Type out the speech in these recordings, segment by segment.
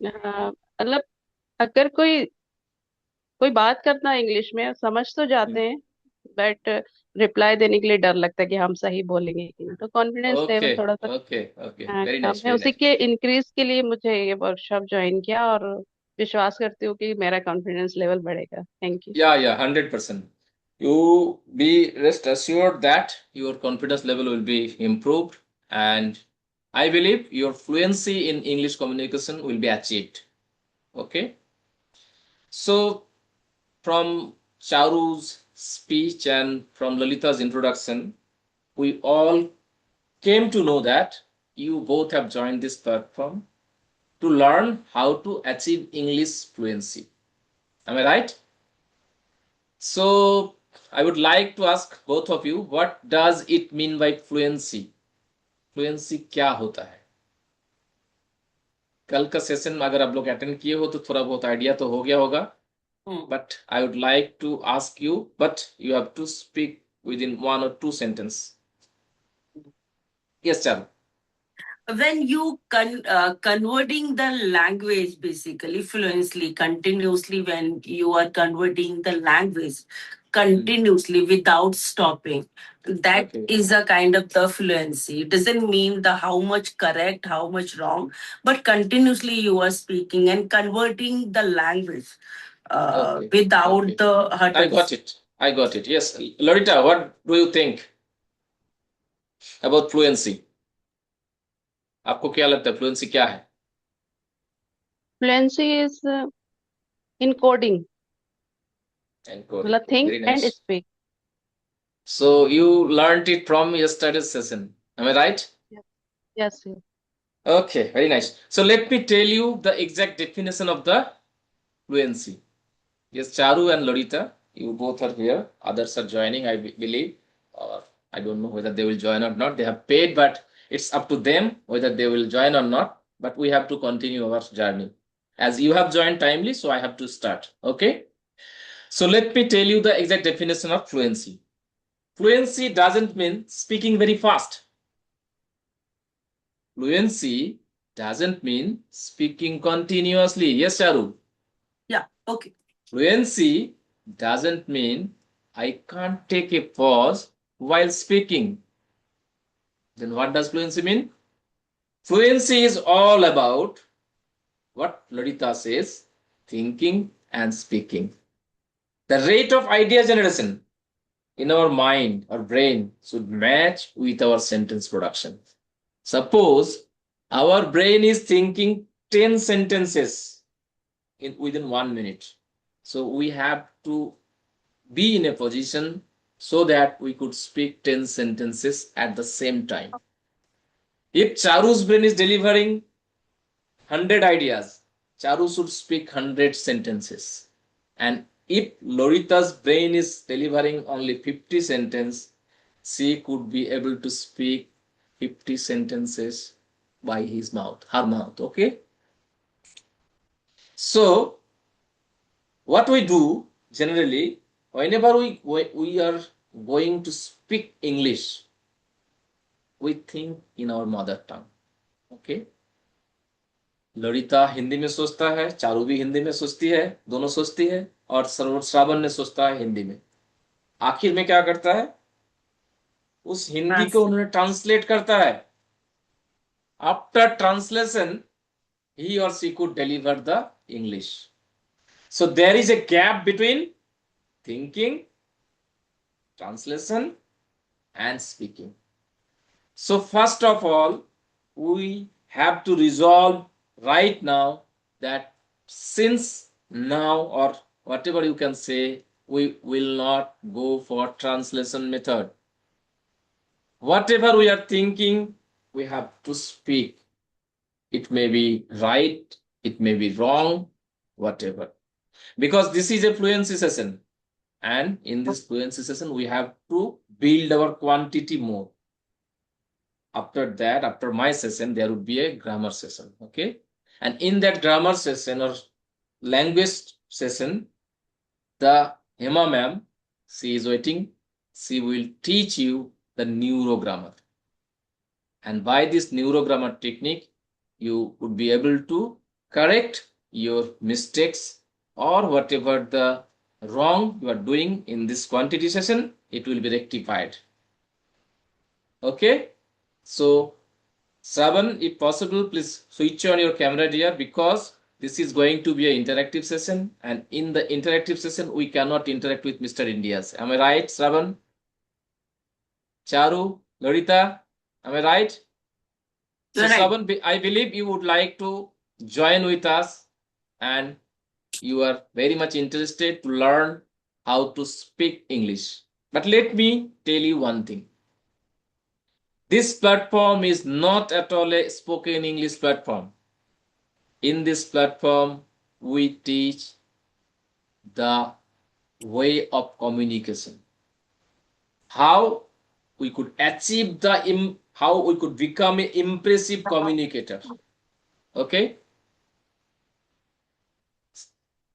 मतलब अगर कोई कोई बात करता है इंग्लिश में समझ तो जाते हैं, बट रिप्लाई देने के लिए डर लगता है कि हम सही बोलेंगे कि नहीं, तो कॉन्फिडेंस ओके लेवल थोड़ा सा ओके ओके, वेरी कम नाइस है। वेरी उसी नाइस। के इंक्रीज के लिए मुझे ये वर्कशॉप ज्वाइन किया, और विश्वास करती हूँ कि मेरा कॉन्फिडेंस लेवल बढ़ेगा। Thank you. Yeah, 100%. You be rest assured that your confidence level will be improved, and I believe your fluency in English communication will be achieved. Okay. So from Charu's speech and from Lalita's introduction, we all came to know that you both have joined this platform to learn how to achieve English fluency. Am I right? So I would like to ask both of you, what does it mean by fluency? Fluency क्या होता है? कल का session अगर आप लोग attend किए हो तो थोड़ा बहुत आइडिया तो हो गया होगा. But I would like to ask you, but you have to speak within one or two sentence. Yes, Charu. When you converting the language basically fluently continuously, when you are converting the language continuously without stopping, that Okay. is a kind of the fluency. It doesn't mean the how much correct, how much wrong, but continuously you are speaking and converting the language Okay. without Okay. the I got hurdles. it. I got it. Yes. Lorita, what do you think about fluency? आपको क्या लगता है fluency क्या है? Fluency is in coding, Encoding. मतलब think Very and nice. Speak. So you learned it from yesterday's session. Am I right? Yes. Okay, very nice. So let me tell you the exact definition of the fluency. Yes, Charu and Lorita, you both are here. Others are joining, I believe. Or I don't know whether they will join or not. They have paid, but it's up to them whether they will join or not. But we have to continue our journey. As you have joined timely, so I have to start. Okay. So let me tell you the exact definition of fluency. Fluency doesn't mean speaking very fast. Fluency doesn't mean speaking continuously. Yes, Charu. Yeah, okay. Fluency doesn't mean I can't take a pause while speaking. Then what does fluency mean? Fluency is all about what Lorita says, thinking and speaking. The rate of idea generation in our mind or brain should match with our sentence production. Suppose our brain is thinking 10 sentences within 1 minute. So we have to be in a position so that we could speak 10 sentences at the same time. If Charu's brain is delivering 100 ideas, Charu should speak 100 sentences. And if Lorita's brain is delivering only 50 sentences, she could be able to speak 50 sentences by her mouth. Okay? So, what we do generally, whenever we are going to speak English, we think in our mother tongue. Okay? Lalita Hindi में सोचता है, चारू भी हिंदी में सोचती है, दोनों सोचती है, और श्रावण ने सोचता है हिंदी में. आखिर में क्या करता है, उस हिंदी को Translate. उन्होंने ट्रांसलेट करता है. After translation he or she could deliver the English. So there is a gap between thinking, translation, and speaking. So first of all, we have to resolve right now that since now, or whatever you can say, we will not go for translation method. Whatever we are thinking, we have to speak. It may be right, it may be wrong, whatever. Because this is a fluency session. And in this fluency session, we have to build our quantity more. After that, after my session, there would be a grammar session. Okay. And in that grammar session or language session, the Hema ma'am, she is waiting. She will teach you the neurogrammar. And by this neurogrammar technique, you would be able to correct your mistakes or whatever the wrong you are doing in this quantity session, it will be rectified. Okay, so Shravan, if possible, please switch on your camera, dear, because this is going to be an interactive session, and in the interactive session, we cannot interact with Mr. Indias. Am I right, Shravan? Charu, Lorita, am I right? So, You're right. Shravan, I believe you would like to join with us, and you are very much interested to learn how to speak English. But let me tell you one thing. This platform is not at all a spoken English platform. In this platform, we teach the way of communication. How we could achieve how we could become an impressive communicator. Okay?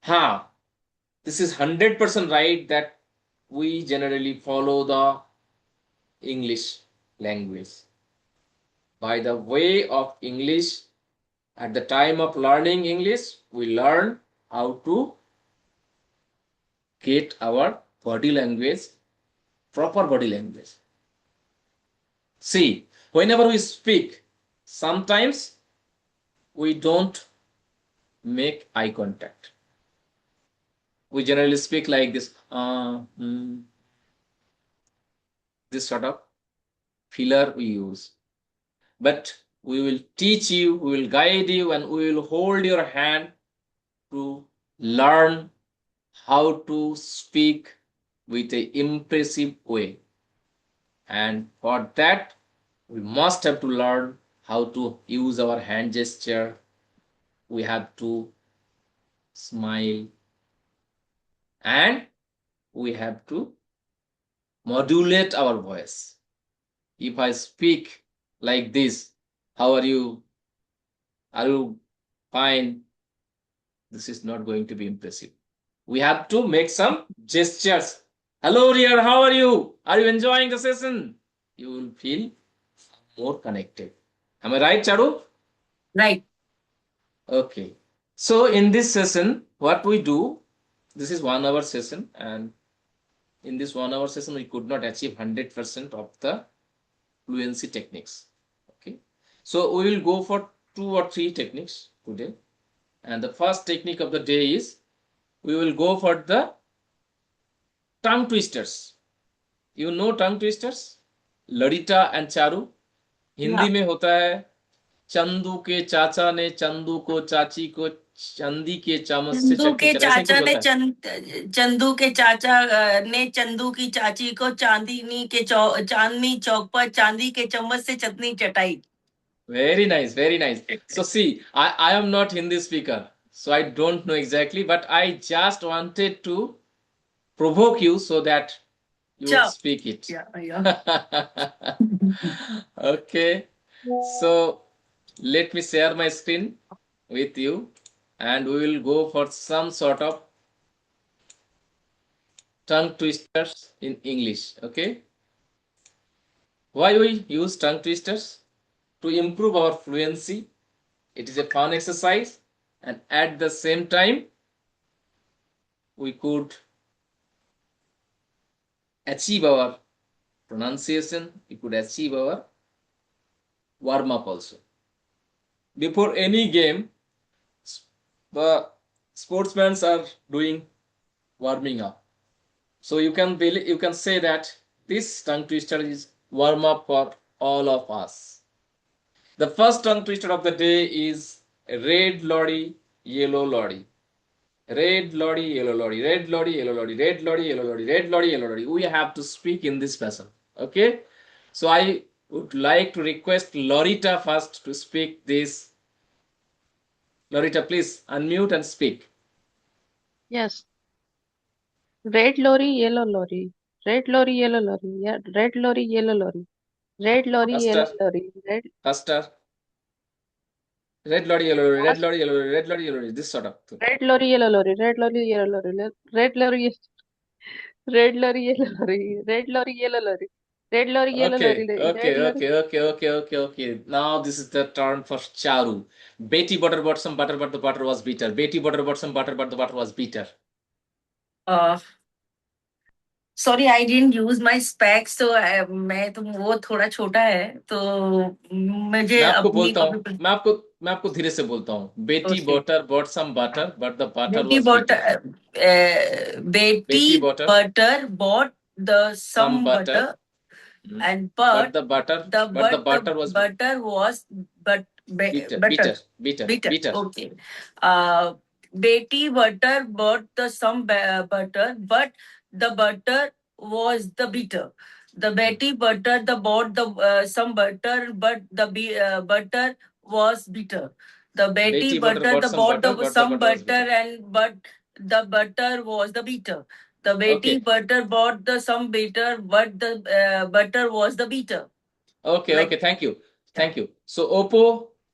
Ha! This is 100% right that we generally follow the English language. By the way of English, at the time of learning English, we learn how to get our body language, proper body language. See, whenever we speak, sometimes we don't make eye contact. We generally speak like this, this sort of filler we use. But we will teach you, we will guide you, and we will hold your hand to learn how to speak with an impressive way. And for that, we must have to learn how to use our hand gesture. We have to smile, and we have to modulate our voice. If I speak like this, how are you? Are you fine? This is not going to be impressive. We have to make some gestures. Hello, dear, how are you? Are you enjoying the session? You will feel more connected. Am I right, Charu? Right. Okay. So in this session, what we do, this is 1 hour session, and in this 1 hour session, we could not achieve 100% of the fluency techniques. Okay. So we will go for 2 or 3 techniques today. And the first technique of the day is we will go for the tongue twisters. You know tongue twisters? Larita and Charu. Hindi Yeah. में होता है चंदू के चाचा ने चंदू को चाची को चांदी के चम्मच से चंदू चटनी के चटा ऐसे ही कुछ चाचा ने बोलता है चंदू के चाचा ने चंदू की चाची को चांदनी चौक पर चांदी के चम्मच से चटनी चटाई. very nice, very nice. So see, I am not Hindi speaker, so I don't know exactly, but I just wanted to provoke you so that you would Sure. speak it. Yeah, yeah. Okay, so let me share my screen with you, and we will go for some sort of tongue twisters in English. Okay, why we use tongue twisters? To improve our fluency. It is a fun exercise, and at the same time, we could achieve our pronunciation, we could achieve our warm up also. Before any game, the sportsmen are doing warming up. So you can say that this tongue twister is warm up for all of us. The first tongue twister of the day is red lorry, yellow lorry. Red lorry, yellow lorry, red lorry, yellow lorry, red lorry, yellow lorry, red lorry, yellow lorry. We have to speak in this fashion. Okay? So I would like to request Lorita first to speak this. Lorita, please unmute and speak. Yes. Red lorry, yellow lorry. Red lorry, yellow lorry. Yeah, red lorry, yellow lorry. Red lorry, yellow Faster, lorry. faster. Red lorry, yellow lorry, red Fast. lorry, yellow lorry, red lorry, yellow lorry. This sort of thing. Red lorry, yellow lorry. Red lorry, yellow lorry. Red lorry, red lorry, yellow lorry. Red lorry, yellow lorry. Red lorry, yellow Okay, lorry, red okay, lorry. okay, okay, okay, okay, okay. Now this is the turn for Charu. Betty butter bought some butter, but the butter was bitter. Betty butter bought some butter, but the butter was bitter. uh, sorry I didn't use my specs तो मैं तो वो थोड़ा छोटा है तो मुझे मैं आपको अपनी बोलता हूँ, कॉपी पर मैं आपको धीरे से बोलता हूँ. बेटी okay butter bought some butter, but the butter Betty was bitter. Butter Betty Betty butter butter bought the some some butter, butter mm, and but but the butter, the but the but the butter was butter was but bitter, butter bitter, bitter, bitter bitter. okay Betty butter bought the some butter but the butter was the bitter the Mm. Betty butter the bought the some butter but the butter was bitter the Betty Betty butter butter bought the some bought butter, the but the some butter was butter bitter. and but the butter was the bitter the Betty Okay, butter bought the some bitter, but the butter was the bitter. okay, Like, okay. Thank you, yeah. thank you. So Oppo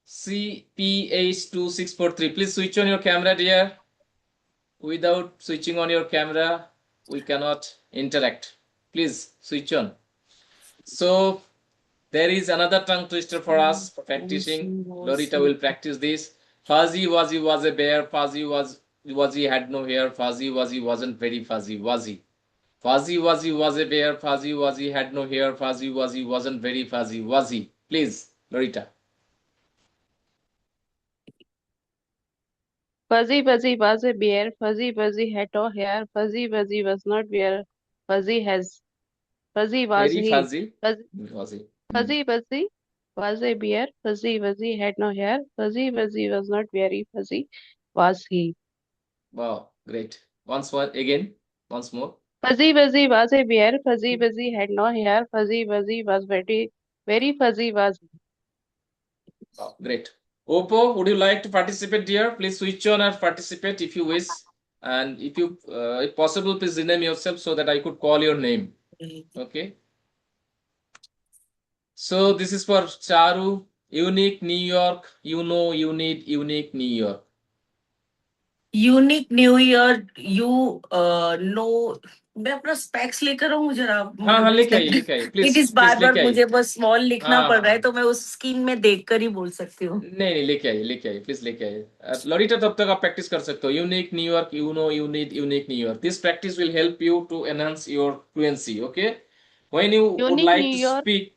CPH2643. Please switch on your camera, dear. Without switching on your camera, we cannot interact. Please switch on. So there is another tongue twister for us practicing. Lorita will practice this. Fuzzy Wuzzy was a bear. Wuzzy had no hair. Fuzzy Wuzzy wasn't very fuzzy. Wuzzy. Fuzzy Wuzzy was a bear. Fuzzy Wuzzy had no hair. Fuzzy Wuzzy wasn't very fuzzy. Wuzzy. Please, Lorita. Fuzzy Wuzzy was a bear. Fuzzy Wuzzy had no hair. Fuzzy Wuzzy was not bear. Fuzzy has. Fuzzy was Very he. fuzzy. Fuzzy, Wuzzy. Hmm. Fuzzy Wuzzy was a bear. Fuzzy Wuzzy had no hair. Fuzzy Wuzzy was not very fuzzy. Was he? Wow, great. Once more, again, once more. Fuzzy Wuzzy was a bear. Fuzzy Wuzzy had no hair. Fuzzy Wuzzy was very fuzzy. Was he? Wow, great. Oppo, would you like to participate, dear? Please switch on and participate if you wish. And if possible, please rename yourself so that I could call your name. Okay. So this is for Charu. Unique New York. You know you need unique New York. Unique new year you know मैं अपना specs लेकर आऊं जरा हाँ मुझे हाँ, please लेके आइए इट प्लीज इज प्लीज बार बार लेके आइए. मुझे बस स्मॉल लिखना हाँ पड़ हाँ रहा है हाँ. तो मैं उस स्क्रीन में देखकर ही बोल सकती हूँ नहीं नहीं, लेके आइए प्लीज लेके आइए. लॉरिटा, तब तक आप प्रैक्टिस कर सकते हो. Unique New York. You know you need unique New York. This practice will help you to enhance your fluency. Okay. When you would Unique like New to York. speak,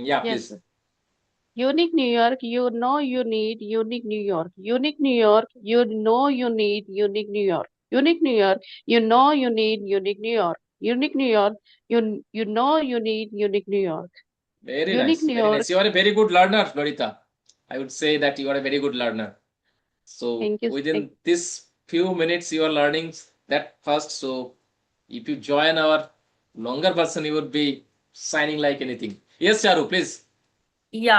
yeah, Yes. please. Unique New York, you know you need unique New York. Unique New York, you know you need unique New York. Unique New York, you know you need unique New York. Unique New York, you know you need unique New York. Very Unique nice, New very York. nice. You are a very good learner, Lorita. I would say that you are a very good learner. So Thank you. within this few minutes, you are learning that first. So if you join our longer version, you would be signing like anything. Yes, Charu, please. या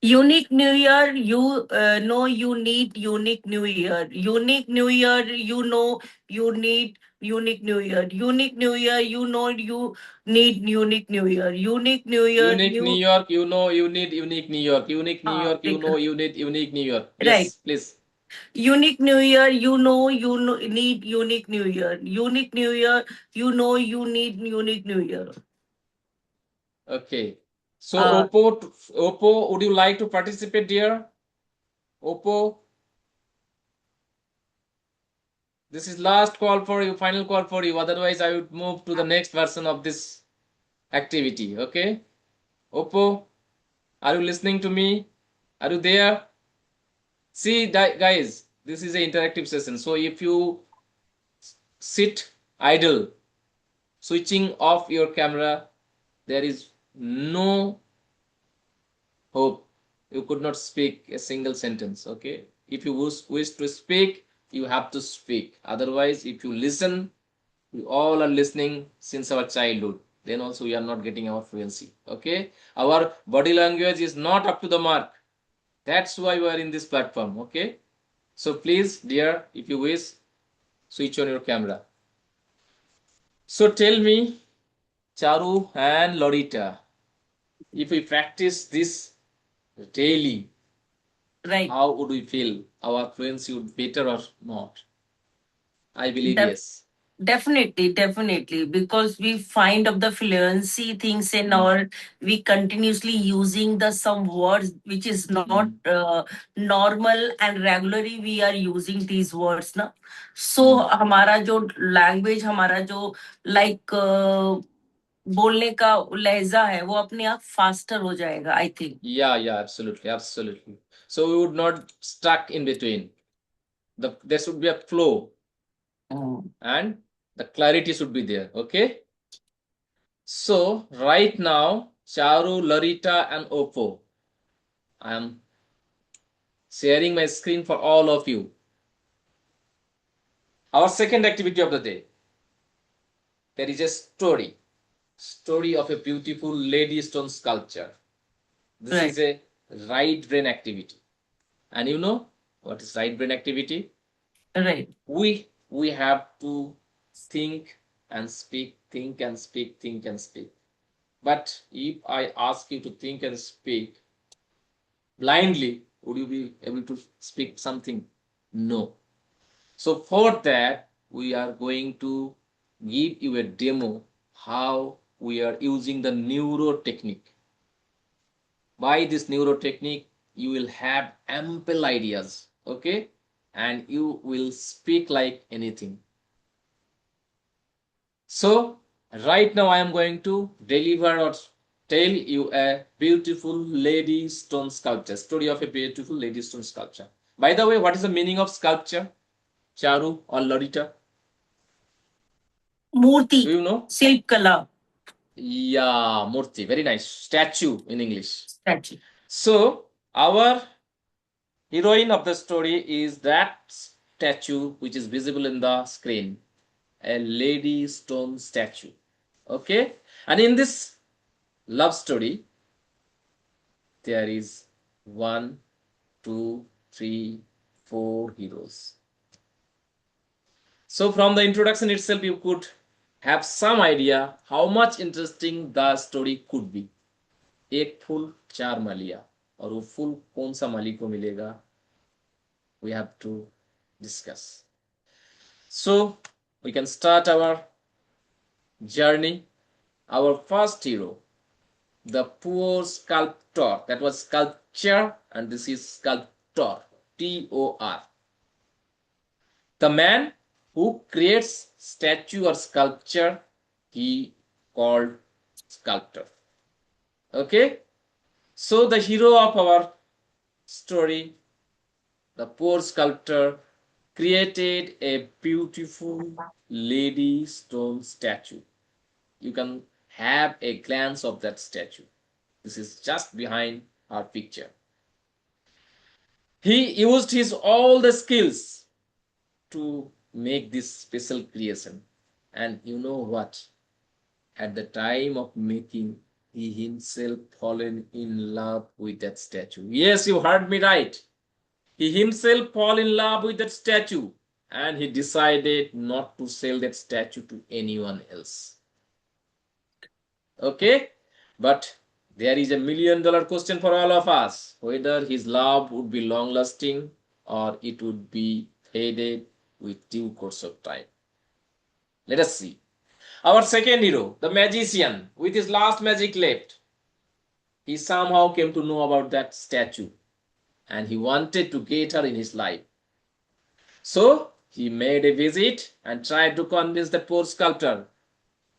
unique new year you know you need unique new year unique new year you know you need unique new year unique new year you know you need unique new year unique new year Unique New you York, you know you need unique New York. Unique New हाँ York, you देख know you need unique New York. Right Yes, please. Unique New Year, you know need unique New Year. Unique New Year, you know you need unique New Year. Okay. So Uh, Oppo, would you like to participate, dear? Oppo, this is last call for you, final call for you. Otherwise, I would move to the next version of this activity. Okay. Oppo, are you listening to me? Are you there? See, guys, this is an interactive session. So if you sit idle, switching off your camera, there is no hope. You could not speak a single sentence. Okay. If you wish to speak, you have to speak. Otherwise, if you listen, we all are listening since our childhood. Then also we are not getting our fluency. Okay. Our body language is not up to the mark. That's why we are in this platform. Okay. So please, dear, if you wish, switch on your camera. So tell me, Charu and Lorita, if we practice this daily, right. how would we feel? Our fluency would be better or not? I believe Def- yes. Definitely, definitely, because we find of the fluency things in our, we continuously using the some words which is not Mm. normal, and regularly we are using these words na. So Mm. हमारा जो language, हमारा जो like बोलने का लहजा है वो अपने आप faster हो जाएगा, I think. Yeah, yeah, absolutely, absolutely. So we would not stuck in between. There should be a flow Mm. and the clarity should be there. Okay. So right now, Charu, Larita, and Oppo, I am sharing my screen for all of you. Our second activity of the day. There is a story of a beautiful lady stone sculpture. This Right, is a right brain activity. And you know what is right brain activity? right. We have to think and speak, think and speak, think and speak. But if I ask you to think and speak blindly, would you be able to speak something? No. So for that, we are going to give you a demo how we are using the neuro technique. By this neuro technique, you will have ample ideas, okay? And you will speak like anything. So right now I am going to deliver or tell you a beautiful lady stone sculpture, story of a beautiful lady stone sculpture. By the way, what is the meaning of sculpture, Charu or Lorita? Murthy, Do you know? शिल्प कला, Yeah, Murti. Very nice. Statue in English. statue. So, our heroine of the story is that statue which is visible in the screen, a lady stone statue. Okay? And in this love story, there is one, two, three, four heroes. So, from the introduction itself, you could have some idea how much interesting the story could be. एक फूल चार मालिया और वो फूल कौन सा माली को मिलेगा we have to discuss. So we can start our journey. Our first hero, the poor sculptor, that was sculpture and this is sculptor, Tor. The man who creates statue or sculpture, he called sculptor. Okay, so the hero of our story, the poor sculptor, created a beautiful lady stone statue. You can have a glance of that statue. This is just behind our picture. He used his all the skills to make this special creation. And you know what? At the time of making, he himself fallen in love with that statue. Yes, you heard me right. He himself fell in love with that statue and he decided not to sell that statue to anyone else. Okay? But there is $1 million question for all of us, whether his love would be long lasting or it would be faded with due course of time. Let us see. Our second hero, the magician, with his last magic left, he somehow came to know about that statue and he wanted to get her in his life. So he made a visit and tried to convince the poor sculptor,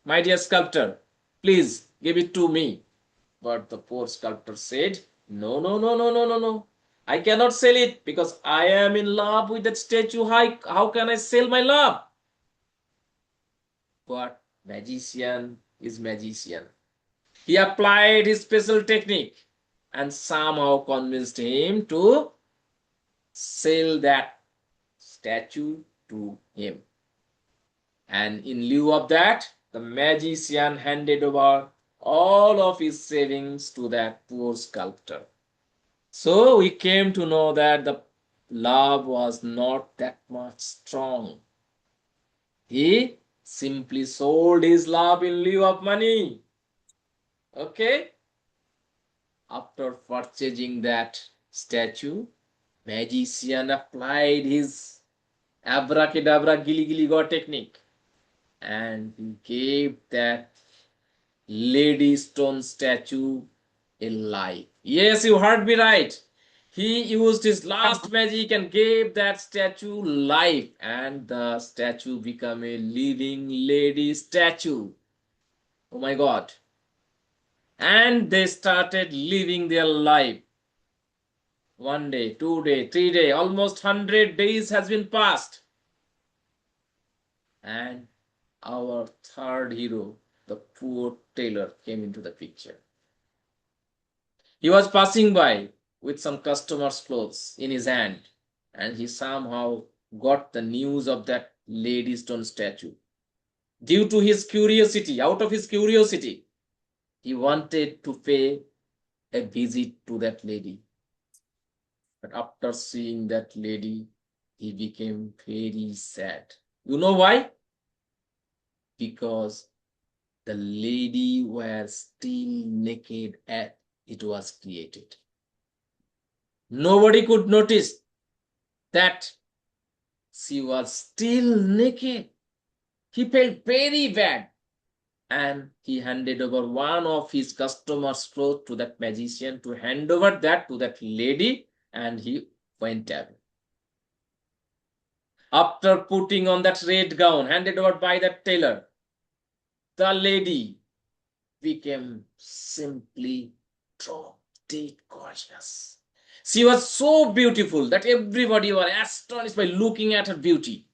my dear sculptor, please give it to me. But the poor sculptor said, no, no, no, no, no, no, no. I cannot sell it because I am in love with that statue. How can I sell my love? But magician is magician. He applied his special technique and somehow convinced him to sell that statue to him. And in lieu of that, the magician handed over all of his savings to that poor sculptor. So we came to know that the love was not that much strong. He simply sold his love in lieu of money. Okay? After purchasing that statue, magician applied his abracadabra gilly gilly go technique and he gave that lady stone statue a life. Yes, you heard me right. He used his last magic and gave that statue life, and the statue became a living lady statue. Oh my god. And they started living their life. 1 day, 2 day, 3 day, almost 100 days has been passed. And our third hero, the poor tailor, came into the picture. He was passing by with some customers' clothes in his hand, and he somehow got the news of that lady stone statue. Due to his curiosity, out of his curiosity, he wanted to pay a visit to that lady. But after seeing that lady, he became very sad. You know why? Because the lady was still naked as it was created. Nobody could notice that she was still naked. He felt very bad, and he handed over one of his customers' clothes to that magician to hand over that to that lady, and he went away. After putting on that red gown handed over by that tailor, the lady became simply drop dead gorgeous. She was so beautiful that everybody was astonished by looking at her beauty.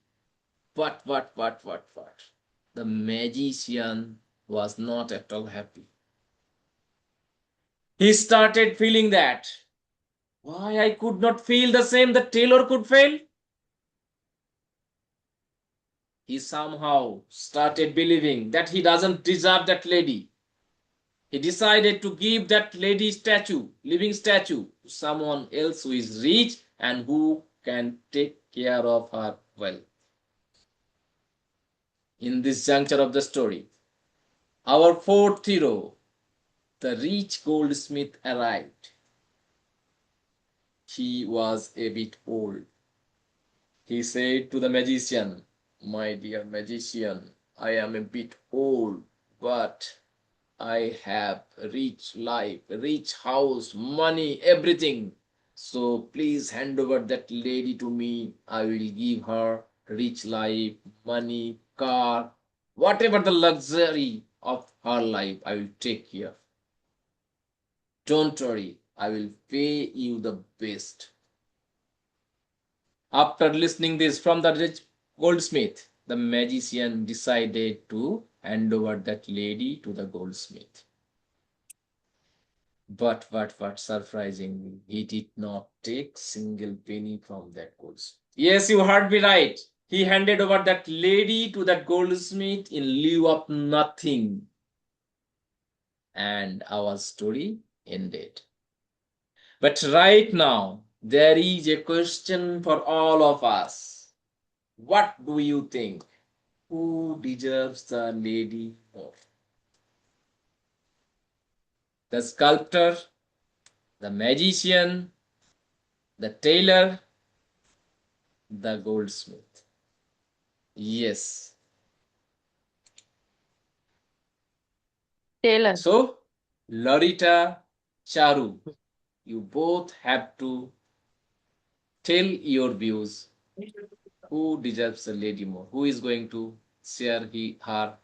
What? The magician was not at all happy. He started feeling that why I could not feel the same the tailor could feel. He somehow started believing that he doesn't deserve that lady. He decided to give that lady statue, living statue, to someone else who is rich and who can take care of her well. In this juncture of the story, our fourth hero, the rich goldsmith, arrived. He was a bit old. He said to the magician, "My dear magician, I am a bit old, but I have rich life, rich house, money, everything. So please hand over that lady to me. I will give her rich life, money, car, whatever the luxury of her life, I will take care. Don't worry, I will pay you the best." After listening this from the rich goldsmith, the magician decided to hand over that lady to the goldsmith. But surprisingly, he did not take single penny from that goldsmith. Yes, you heard me right. He handed over that lady to that goldsmith in lieu of nothing. And our story ended. But right now, there is a question for all of us. What do you think? Who deserves the lady more? The sculptor, the magician, the tailor, the goldsmith? Yes. Taylor. So, Lorita, Charu, you both have to tell your views. Who deserves the lady more? Who is going to share her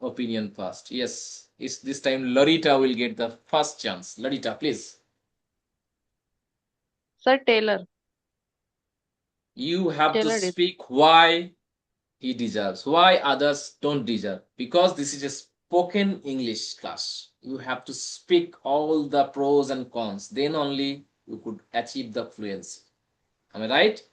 opinion first? Yes, it's this time Lorita will get the first chance. Lorita, please. Sir Taylor. You have to Taylor is speak why he deserves, why others don't deserve. Because this is a spoken English class. You have to speak all the pros and cons. Then only you could achieve the fluency. Am I right?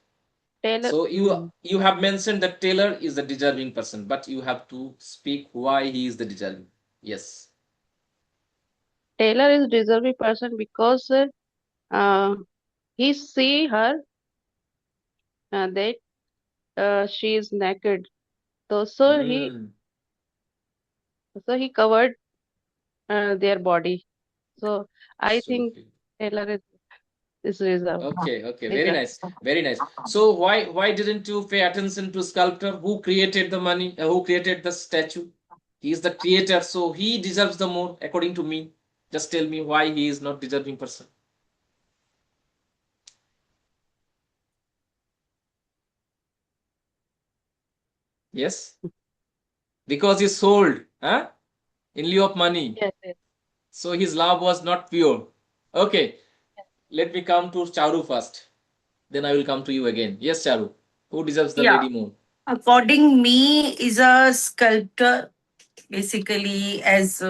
Taylor. So you have mentioned that Taylor is the deserving person, but you have to speak why he is the deserving. Yes. Taylor is deserving person because uh, he see her that she is naked. So Hmm. he covered their body. So I think Absolutely. Taylor is. is reserved. Okay, very Reserved. nice, very nice. So why didn't you pay attention to sculptor who created the money, who created the statue? He is the creator, so he deserves the more, according to me. Just tell me why he is not deserving person. Yes, because he sold, huh? In lieu of money. Yes, yes. So his love was not pure. Okay, let me come to Charu first. Then I will come to you again. Yes, Charu. Who deserves the Yeah. lady more? According me, is a sculptor basically as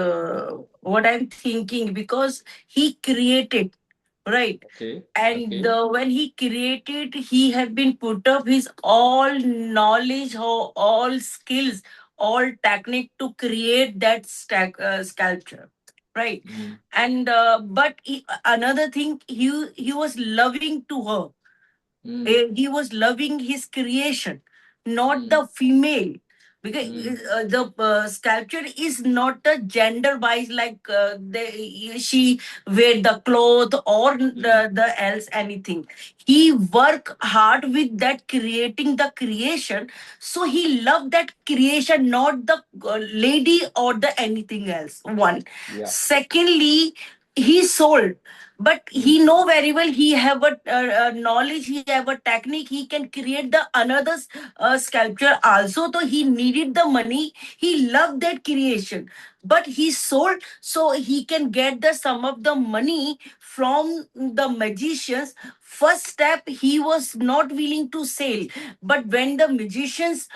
what I'm thinking because he created, right? Okay, And okay. when he created, he had been put up his all knowledge, all skills, all technique to create that sculpture, right? Mm, And but another thing, he was loving to her. mm, He was loving his creation, not mm, the female. Because mm, the sculpture is not a gender wise, like she wear the cloth or mm, the else anything. He work hard with that creating the creation, so he loved that creation, not the lady or the anything else. One. yeah. Secondly, he sold, but Mm, he know very well he have a knowledge, he have a technique, he can create the another sculpture also, so he needed the money, he loved that creation, but he sold so he can get the some of the money from the magicians. First step, he was not willing to sell, but when the magicians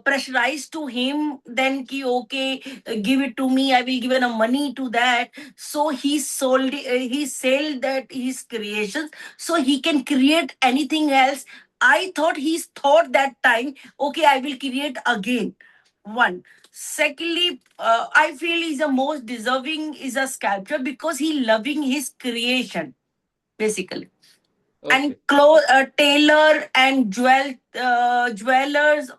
pressurized to him, then ki okay, give it to me, I will give a money to that. So he sold, he sold that his creations, so he can create anything else. I thought he's thought that time, okay, I will create again. One. Secondly, I feel he's the most deserving is a sculptor because he loving his creation basically. And okay. tailor and jewelers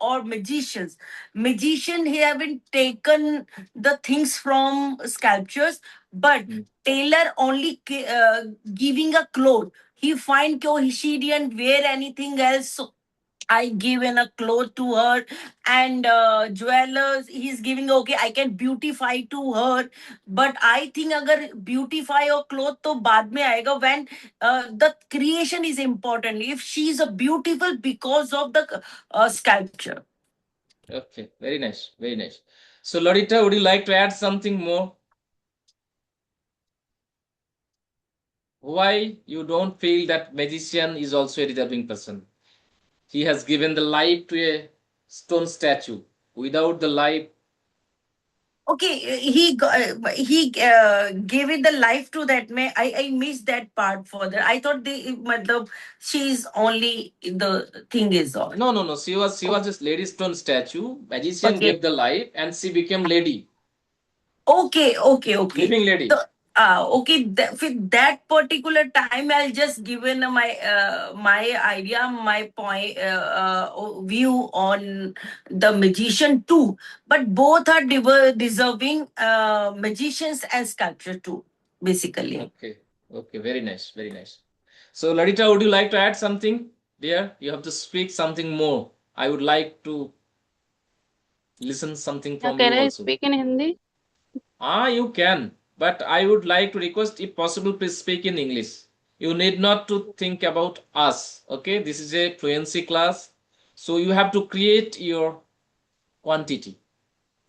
or magician he haven't taken the things from sculptures, but Mm, tailor only giving a cloth. He find she didn't wear anything else, so I given a cloth to her. And jewelers, he's giving, okay, I can beautify to her. But I think agar beautify or cloth to baad mein aayega, when the creation is important. If she is a beautiful because of the sculpture. okay, very nice, very nice. So, Lorita, would you like to add something more? Why you don't feel that magician is also a deserving person? He has given the life to a stone statue. Without the life, Okay, gave it the life to that. May I missed that part further. I thought matlab, she's only the thing is all. no. She was just lady stone statue. Magician Okay. gave the life, and she became lady, Okay. living So, lady. okay, with that particular time, I'll just given my idea, my point view on the magician too. But both are deserving magicians and sculpture too, basically. Okay, okay, very nice, very nice. So, Ladita, would you like to add something? Dear, you have to speak something more. I would like to listen something Now, from can you I also. speak in Hindi? You can, but I would like to request, if possible, please speak in English. You need not to think about us. Okay, this is a fluency class, so you have to create your quantity.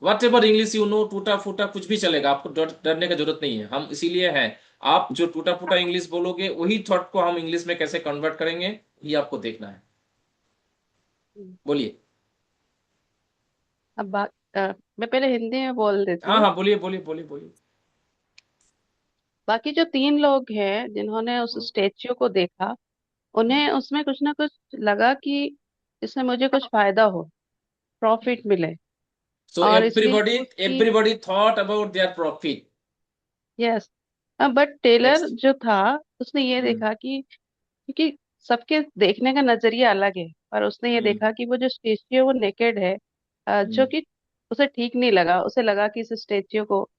What ever English you know, टूटा फूटा कुछ भी चलेगा, आपको डरने का जरूरत नहीं है, हम इसीलिए हैं। आप जो टूटा फूटा इंग्लिश बोलोगे वही थॉट को हम इंग्लिश में कैसे कन्वर्ट करेंगे, ये आपको देखना है। बोलिए। अब मैं पहले हिंदी में बोल देती हाँ हूँ। हाँ, बोलिए बोलिए बोलिए बोलिए। बाकी जो 3 लोग हैं जिन्होंने उस स्टेच्यू को देखा, उन्हें उसमें कुछ ना कुछ लगा कि इससे मुझे कुछ फायदा हो, प्रॉफिट मिले, सो और इसलिए एवरीबॉडी, वो उसकी। Everybody thought about their profit. Yes. But Taylor next. जो था, उसने ये देखा कि क्योंकि सबके देखने का नजरिया अलग है, पर उसने ये देखा कि वो जो स्टेच्यू है वो नेकेड है, जो कि उसे ठीक नहीं लगा। उसे लगा कि इस स्टेच्यू को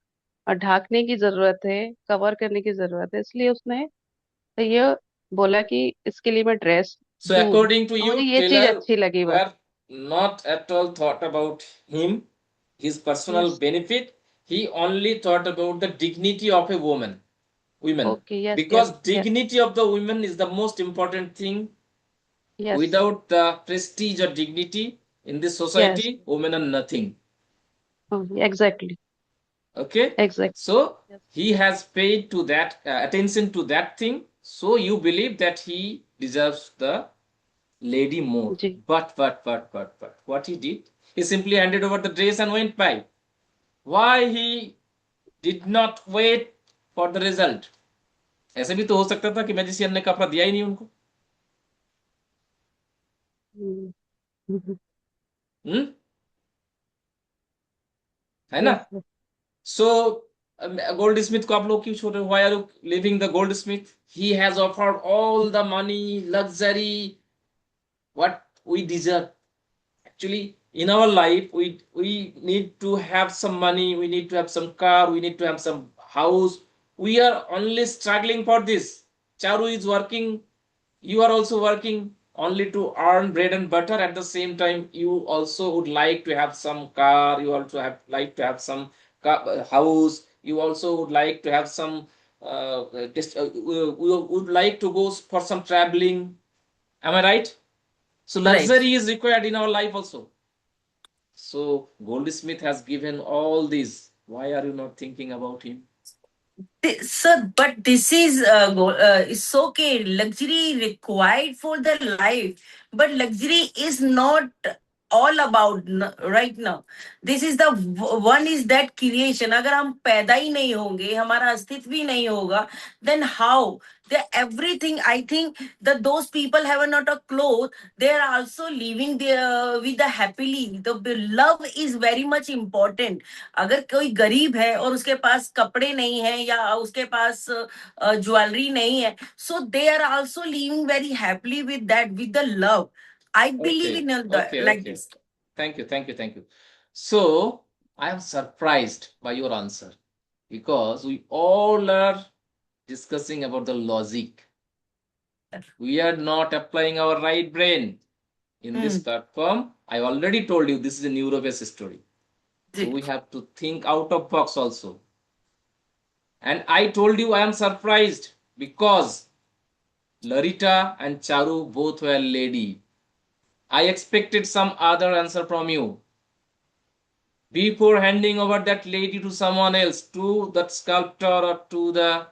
ढकने की जरूरत है, कवर करने की जरूरत है, इसलिए उसने तो ये बोला कि इसके लिए मैं ड्रेस So दूं, according to तो मुझे you, ये चीज Taylor अच्छी लगी बस. were not at all thought about him, his personal yes. benefit. He only thought about the dignity of a women, okay. Yes. because yes. Yes. dignity of the women is the most important thing. Yes. Without the prestige or dignity in this yes. society, women are nothing. Exactly. Okay, exactly. so yes. he has paid to that attention to that thing. So you believe that he deserves the lady more. जी. But what he did, he simply handed over the dress and went by. Why he did not wait for the result? ऐसे भी तो हो सकता था कि magician ने कपड़ा दिया ही नहीं उनको. हम्म, है ना? यस. So goldsmith को आप लोग क्यों छोड़ रहे हो? Why are you leaving the goldsmith? He has offered all the money, luxury, what we deserve. Actually, in our life, we need to have some money, we need to have some car, we need to have some house. We are only struggling for this. Charu is working, you are also working only to earn bread and butter. At the same time, you also would like to have some car, you also have like to have some house, you also would like to have some we would like to go for some traveling. Am I right? So Right. luxury is required in our life also. So Goldsmith has given all these. Why are you not thinking about him? Sir, but this is it's okay. Luxury required for the life, but luxury is not all about right now. This is the one is that creation. अगर हम पैदा ही नहीं होंगे, हमारा अस्तित्व ही नहीं होगा, then how? They everything. I think that those people have not a clothes. They are also living there with the happily. The love is very much important. अगर कोई गरीब है और उसके पास कपड़े नहीं है या उसके पास ज्वेलरी नहीं है, so they are also living very happily with that, with the love. I believe Okay, in okay, like okay. this. Thank you. So I am surprised by your answer because we all are discussing about the logic. We are not applying our right brain. In this Hmm. platform, I already told you this is a neurobase story. So जी. we have to think out of box also. And I told you I am surprised because Larita and Charu both were lady. I expected some other answer from you. Before handing over that lady to someone else, to that sculptor or to the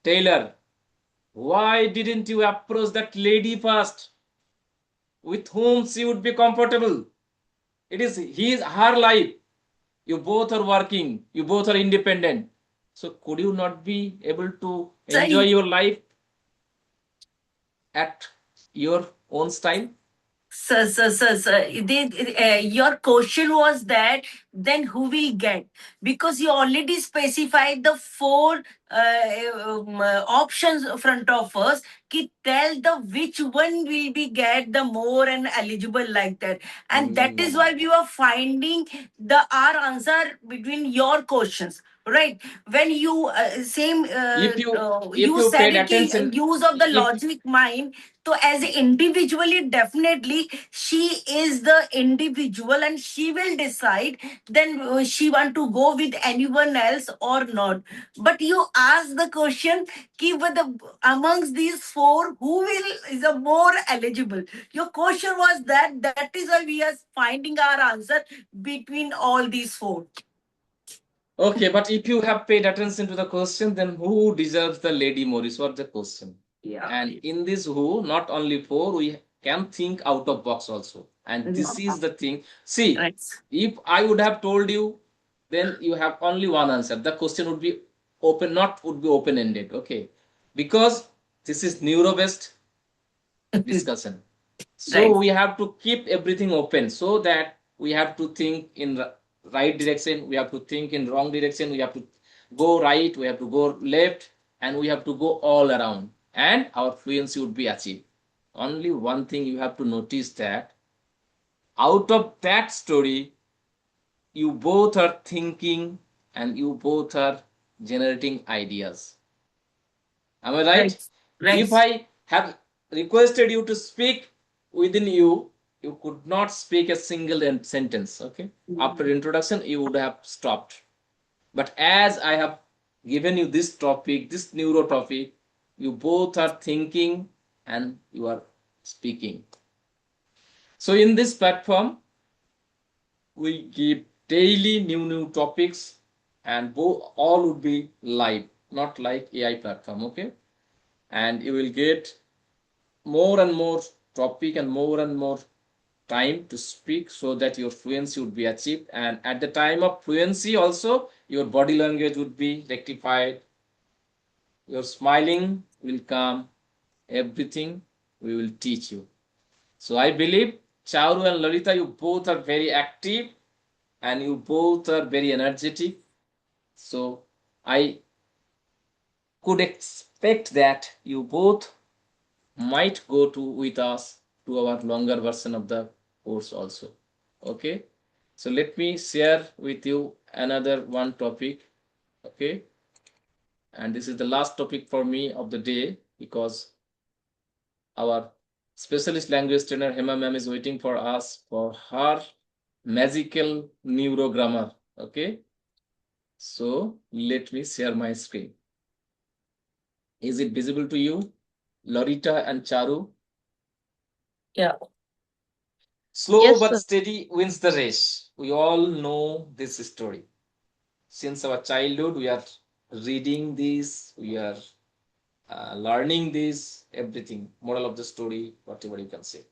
tailor, why didn't you approach that lady first? With whom she would be comfortable? It is her life. You both are working, you both are independent. So could you not be able to So enjoy your life at your own style? Your question was that then who will get? Because you already specified the four options front of us. Ki tell the which one will be get the more and eligible like that, and that is why we were finding the our answer between your questions. Right, when you same If you you said paid it ki attention, use of the if logic mind. So as individually, definitely she is the individual and she will decide then she want to go with anyone else or not. But you ask the question, ki with the amongst these four, who will is a more eligible? Your question was that is why we are finding our answer between all these four. okay, but if you have paid attention to the question, then who deserves the lady more is what the question. Yeah. And in this who, not only four, we can think out of box also. And this is the thing. See, Right. if I would have told you, then you have only one answer. The question would be open, not would be open ended. Okay, because this is neuro based discussion. So Right. we have to keep everything open so that we have to think in right direction, we have to think in wrong direction, we have to go right, we have to go left, and we have to go all around, and our fluency would be achieved. Only one thing you have to notice, that out of that story, you both are thinking and you both are generating ideas. Am I Right. right? If Right. I have requested you to speak within you, you could not speak a single sentence. Okay. After introduction, you would have stopped. But as I have given you this topic, this neuro topic, you both are thinking and you are speaking. So in this platform, we give daily new topics, and all would be live, not like AI platform. Okay. And you will get more and more topic and more time to speak so that your fluency would be achieved, and at the time of fluency also your body language would be rectified, your smiling will come, everything we will teach you. So I believe Chauru and Lalita, you both are very active and you both are very energetic. So I could expect that you both might go to with us to our longer version of the course also. Okay. So let me share with you another one topic. Okay. And this is the last topic for me of the day, because our specialist language trainer Hema ma'am is waiting for us for her magical neuro grammar. Okay. So let me share my screen. Is it visible to you, Lorita and Charu? Yeah. Slow Yes, but sir. steady wins the race. We all know this story. Since our childhood, we are reading this, we are learning this, everything. Moral of the story, whatever you can say.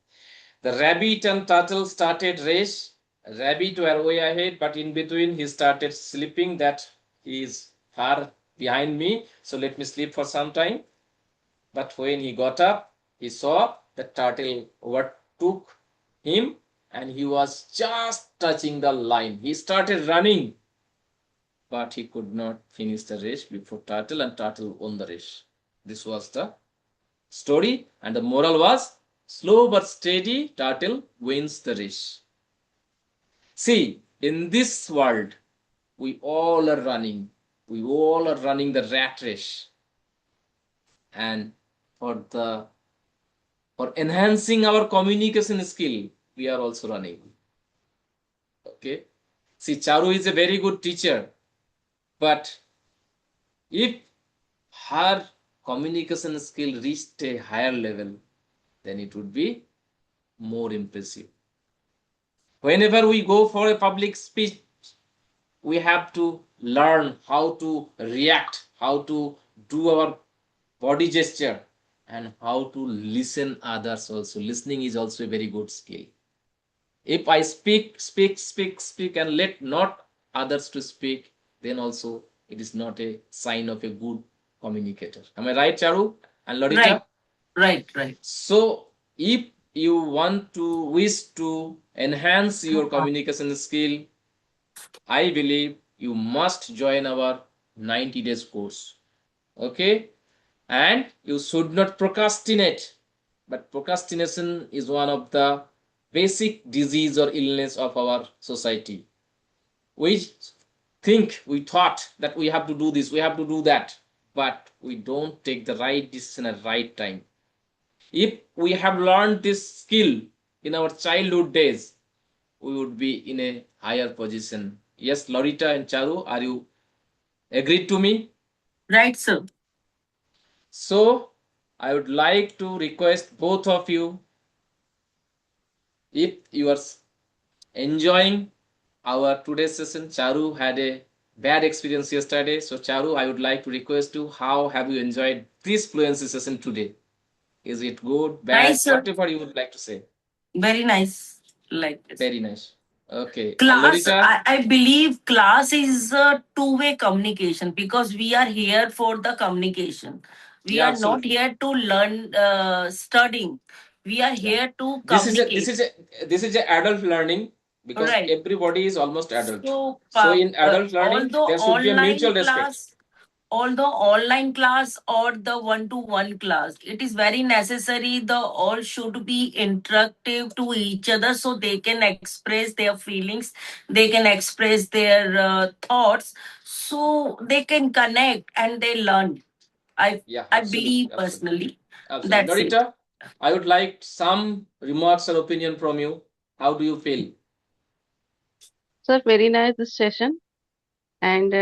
The rabbit and turtle started race. Rabbit were way ahead, but in between he started sleeping that he is far behind me. So let me sleep for some time. But when he got up, he saw the turtle overtook him and he was just touching the line. He started running, but he could not finish the race before Turtle, and Turtle won the race. This was the story, and the moral was slow but steady, Turtle wins the race. See, in this world, we all are running. We all are running the rat race. And for the for enhancing our communication skill, we are also running. Okay. See, Charu is a very good teacher, but if her communication skill reached a higher level, then it would be more impressive. Whenever we go for a public speech, we have to learn how to react, how to do our body gesture, and how to listen others also. Listening is also a very good skill. If I speak, and let not others to speak, then also it is not a sign of a good communicator. Am I right, Charu and Right. Lorita? Right. Right. So if you want to wish to enhance your communication skill, I believe you must join our 90 days course. Okay? And you should not procrastinate. But procrastination is one of the basic disease or illness of our society. We we thought that we have to do this, we have to do that, but we don't take the right decision at right time. If we have learned this skill in our childhood days, we would be in a higher position. Yes, Lorita and Charu, are you agreed to me? Right, sir. So, I would like to request both of you, if you are enjoying our today's session. Charu had a bad experience yesterday. So, Charu, I would like to request you, how have you enjoyed this fluency session today? Is it good, bad, Nice, sir. whatever you would like to say? Very nice. Like this. Very nice. Okay. And Class, Lorita? I believe class is a two-way communication because we are here for the communication. We Yeah, are not absolutely. here to learn studying. We are Yeah. here to This is a communicate. this is a adult learning, because Right. everybody is almost adult. So, So in adult learning, although there should be a mutual respect. online class or the one-to-one class, it is very necessary. The all should be interactive to each other so they can express their feelings, they can express their thoughts, so they can connect and they learn. I Yeah, I absolutely, believe absolutely, personally. absolutely. That's it. Lorita, I would like some remarks or opinion from you. How do you feel? Sir, very nice this session, and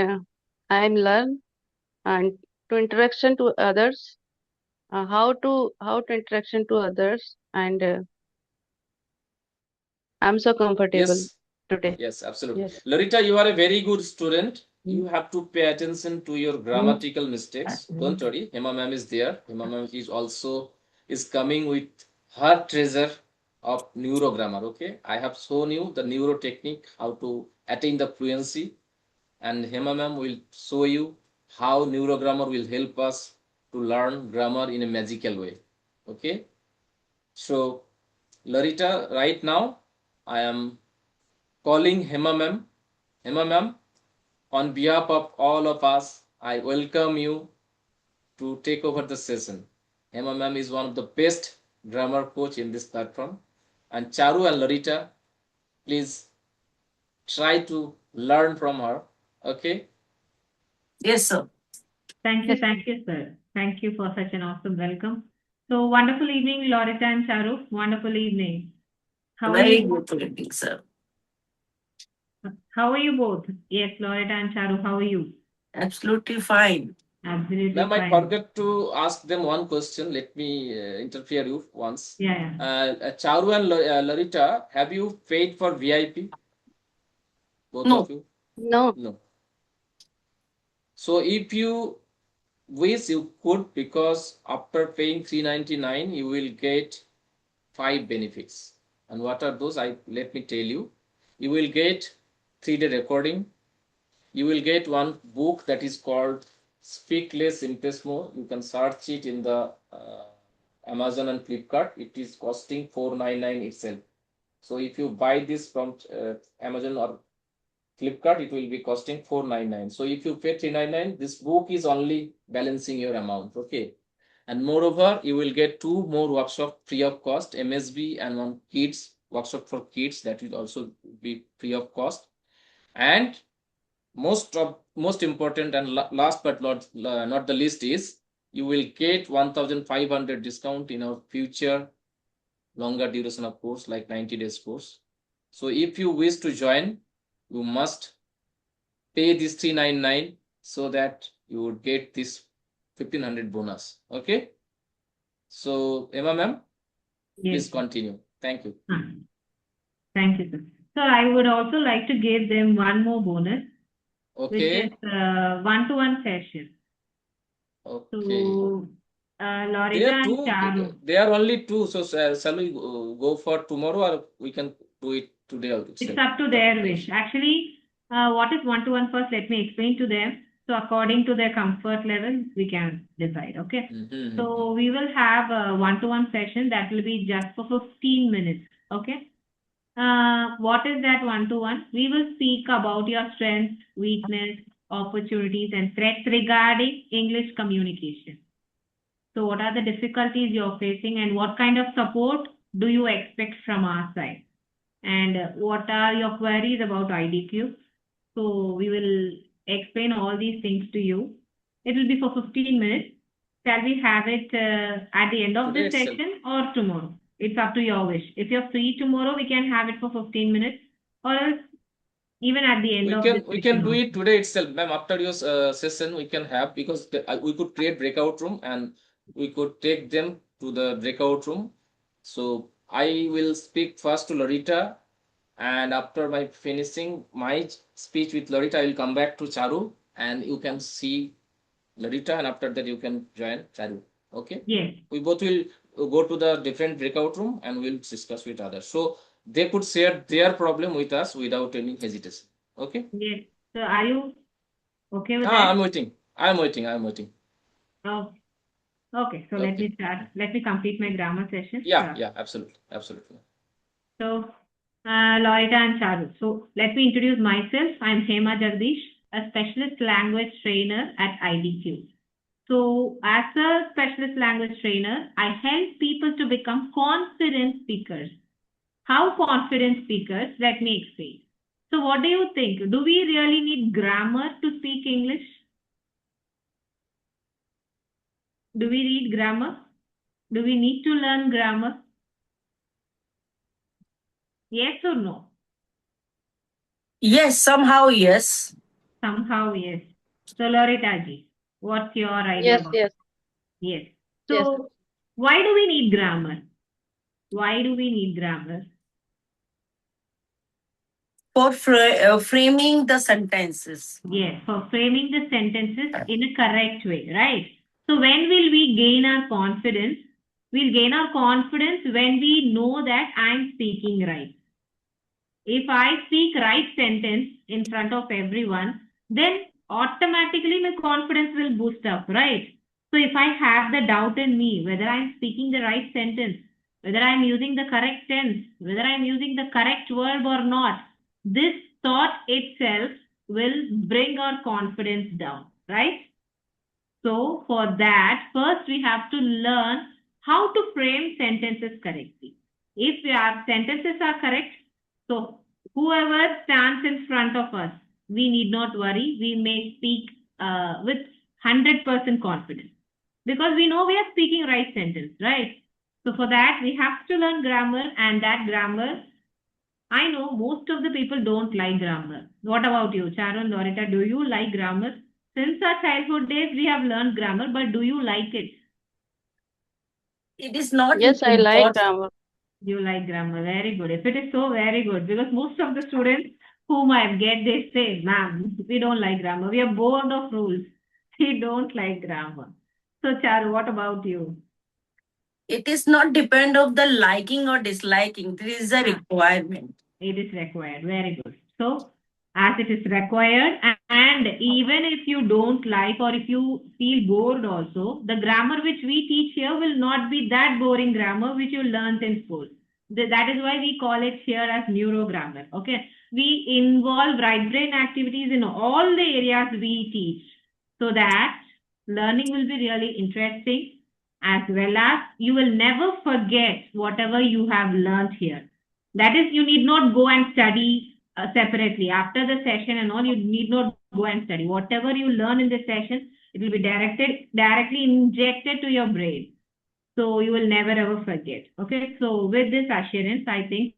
I'm learn and to interaction to others, how to interaction to others, and I'm so comfortable Yes, today. yes, absolutely. Yes. Lorita, you are a very good student. You have to pay attention to your grammatical mistakes. Don't worry, Hema ma'am is there. Hema ma'am is also is coming with her treasure of neuro grammar. Okay, I have shown you the neuro technique, how to attain the fluency, and Hema ma'am will show you how neuro grammar will help us to learn grammar in a magical way. Okay, so Lorita, right now I am calling Hema ma'am. Hema ma'am, on behalf of all of us, I welcome you to take over the session. Hema ma'am is one of the best grammar coach in this platform. And Charu and Lorita, please try to learn from her. Okay? Yes, sir. Yes, sir. Thank you, sir. Thank you for such an awesome welcome. So wonderful evening, Loretta and Charu. Wonderful evening. How are Very you? good evening, sir. How are you both? Yes, Loretta and Charu, how are you? Absolutely fine. Absolutely Ma'am, I fine. forgot to ask them one question. Let me interfere you once. Yeah, yeah. Charu and Lorita, have you paid for VIP? Both of No. you? No. No. So if you wish, you could, because after paying 399 you will get 5 benefits. And what are those? Let me tell you. You will get 3-day recording. You will get one book that is called Speak Less, Impress More. You can search it in the Amazon and Flipkart. It is costing 499 itself. So if you buy this from Amazon or Flipkart, it will be costing 499. So if you pay 399, this book is only balancing your amount. Okay. And moreover, you will get 2 more workshops free of cost, MSB and one kids workshop for kids that will also be free of cost. And most important and last but not the least is you will get 1,500 discount in our future longer duration of course like 90 days course. So if you wish to join, you must pay this 399 so that you would get this 1,500 bonus. Okay. So Emma ma'am, Yes, please sir. continue. Thank you. Thank you, sir. So I would also like to give them one more bonus, which is Okay. one-to-one session. Okay. So They Loretta are and two. Charu. They are only two. So shall we go for tomorrow, or we can do it today It's itself? up to What are their your wish. Actually, what is one-to-one first? Let me explain to them. So according to their comfort level, we can decide. Okay. Mm-hmm. So we will have a one-to-one session that will be just for 15 minutes. Okay. What is that one-to-one? We will speak about your strengths, weakness, opportunities, and threats regarding English communication. So what are the difficulties you're facing and what kind of support do you expect from our side? And what are your queries about IDQ? So we will explain all these things to you. It will be for 15 minutes. Shall we have it at the end of Today this itself. session or tomorrow? It's up to your wish. If you're free tomorrow, we can have it for 15 minutes, or else even at the end We of can this we can session do also. it today itself, ma'am. After your session, we can have, because we could create breakout room and we could take them to the breakout room. So I will speak first to Lorita, and after my finishing my speech with Lorita, I will come back to Charu, and you can see Lorita, and after that you can join Charu. Okay? Yes, We both will go to the different breakout room and we'll discuss with others. So they could share their problem with us without any hesitation. Okay? yes. So are you okay with Ah, that? I'm waiting. I'm waiting. I'm waiting. Oh, okay. So let Okay. me start. Let me complete my grammar session. Yeah, yeah, absolutely. Absolutely. So, Loretta and Charu. So, let me introduce myself. I'm Hema Jagdish, a specialist language trainer at IDQ. So, as a specialist language trainer, I help people to become confident speakers. How confident speakers? Let me explain. So, what do you think? Do we really need grammar to speak English? Do we read grammar? Do we need to learn grammar? Yes or no? Yes, somehow yes. Somehow, yes. So, Loretta ji, what's your idea Yes, about it? yes, Yes. yes. So, why do we need grammar? Why do we need grammar? For framing the sentences. Yes, for framing the sentences in a correct way, right? So, when will we gain our confidence? We'll gain our confidence when we know that I'm speaking right. If I speak right sentence in front of everyone, then automatically my confidence will boost up, right? So if I have the doubt in me whether I'm speaking the right sentence, whether I'm using the correct tense, whether I'm using the correct verb or not, this thought itself will bring our confidence down, right? So for that, first we have to learn how to frame sentences correctly. If our sentences are correct, so whoever stands in front of us, we need not worry. We may speak with 100% confidence because we know we are speaking right sentence, right? So for that, we have to learn grammar, and that grammar, I know most of the people don't like grammar. What about you, Charu and Loretta? Do you like grammar? Since our childhood days, we have learned grammar, but do you like it? It is not Yes, I like important. grammar. You like grammar. Very good. If it is so, very good. Because most of the students whom I get, they say, ma'am, we don't like grammar. We are bored of rules. We don't like grammar. So, Charu, what about you? It is not depend of the liking or disliking. This is a Ah, requirement. it is required. Very good. So, as it is required, and even if you don't like or if you feel bored also, the grammar which we teach here will not be that boring grammar which you learned in school. That is why we call it here as neuro grammar. Okay. We involve right brain activities in all the areas we teach so that learning will be really interesting as well as you will never forget whatever you have learned here. That is, you need not go and study separately. After the session and all, you need not go and study. Whatever you learn in the session, it will be directly injected to your brain. So you will never ever forget. Okay. So with this assurance, I think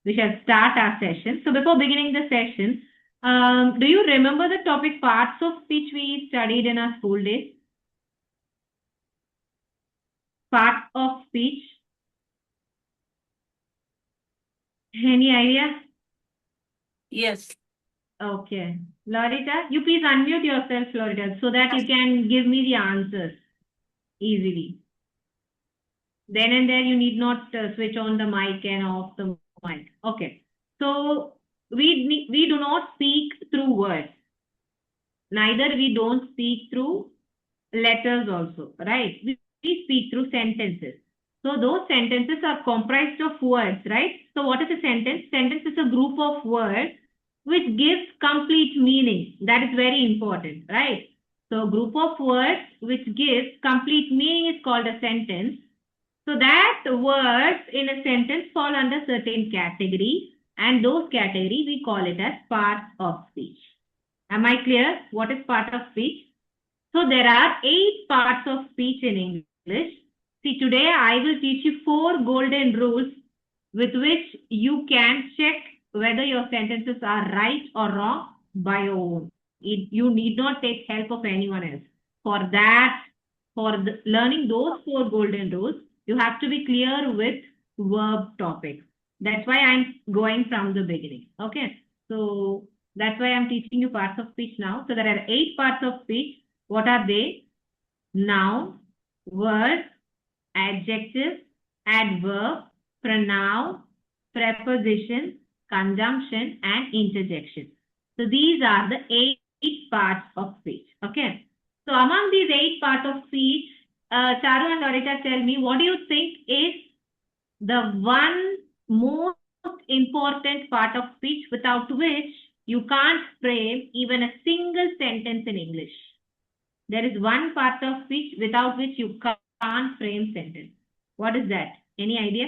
we shall start our session. So before beginning the session, do you remember the topic parts of speech we studied in our school days? Parts of speech. Any idea? Yes. Okay. Loretta, you please unmute yourself, Loretta, so that you can give me the answers easily. Then and there, you need not switch on the mic and off the mic. Okay. So we do not speak through words. Neither we don't speak through letters also, right? We speak through sentences. So those sentences are comprised of words, right? So what is a sentence? Sentence is a group of words which gives complete meaning. That is very important, right? So group of words which gives complete meaning is called a sentence. So that words in a sentence fall under certain category, and those category we call it as parts of speech. Am I clear? What is part of speech? So there are 8 parts of speech in English. See, today I will teach you 4 golden rules with which you can check whether your sentences are right or wrong by your own. You need not take help of anyone else. For that, learning those 4 golden rules, you have to be clear with verb topics. That's why I'm going from the beginning. Okay. So that's why I'm teaching you parts of speech now. So there are 8 parts of speech. What are they? Noun, word, adjective, adverb, pronoun, preposition, conjunction, and interjection. So these are the 8 parts of speech. Okay. So among these 8 parts of speech, Charu and Loretta, tell me, what do you think is the one most important part of speech without which you can't frame even a single sentence in English? There is one part of speech without which you can't frame sentence. What is that? Any idea?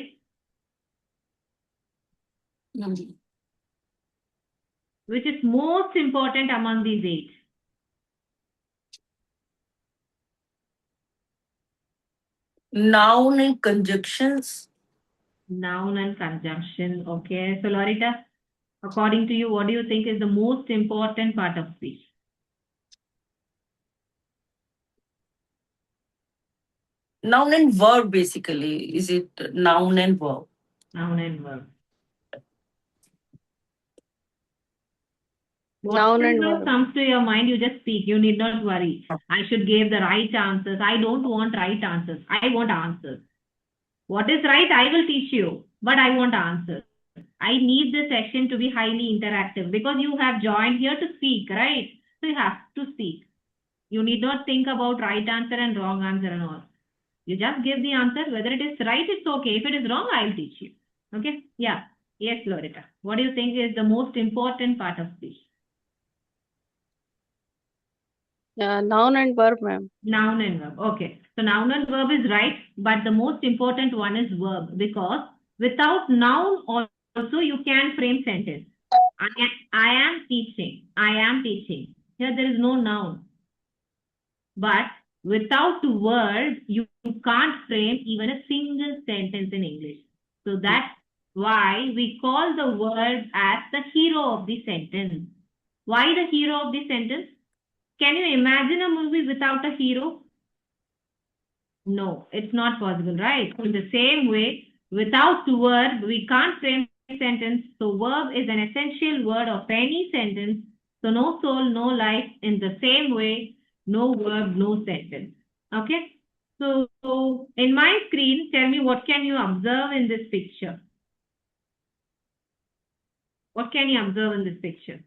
Mm. Which is most important among these 8? Noun and conjunctions. Noun and conjunction. Okay. So, Lorita, according to you, what do you think is the most important part of speech? Noun and verb, basically. Is it noun and verb? Noun and verb. Noun and Whatever verb. comes to your mind, you just speak. You need not worry. I should give the right answers. I don't want right answers. I want answers. What is right, I will teach you, but I want answers. I need this session to be highly interactive because you have joined here to speak, right? So you have to speak. You need not think about right answer and wrong answer and all. You just give the answer. Whether it is right, it's okay. If it is wrong, I'll teach you. Okay? Yeah. Yes, Loretta. What do you think is the most important part of speech? Noun and verb, ma'am. Noun and verb. Okay. So noun and verb is right, but the most important one is verb because without noun also you can frame sentence. I am teaching. I am teaching. Here there is no noun. But without the word, you can't frame even a single sentence in English. So that's why we call the word as the hero of the sentence. Why the hero of the sentence? Can you imagine a movie without a hero? No, it's not possible, right? In the same way, without the verb, we can't frame a sentence. So verb is an essential word of any sentence. So no soul, no life. In the same way, no verb, no sentence. Okay? So in my screen, tell me what can you observe in this picture? What can you observe in this picture?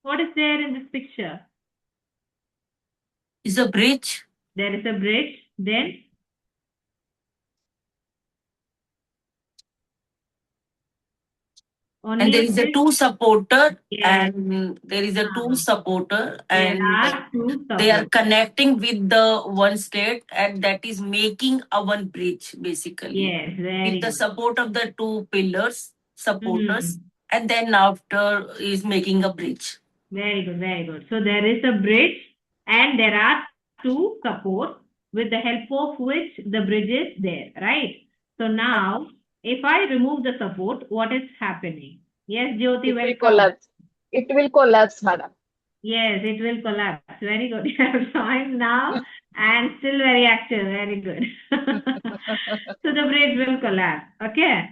What is there in this picture? Is a bridge. There is a bridge. Then only And there is a bridge. two supporter, Yes. and there is a two supporter, There and are two they are supports. connecting with the one state, and that is making a one bridge, basically. Yes, very With the good. support of the two pillars, supporters, Mhm. and then after is making a bridge. Very good, very good. So there is a bridge and there are two supports with the help of which the bridge is there, right? So now, if I remove the support, what is happening? Yes, Jyoti, It will welcome. collapse. It will collapse, madam. Yes, it will collapse. Very good. You have joined now and still very active. Very good. So the bridge will collapse. Okay.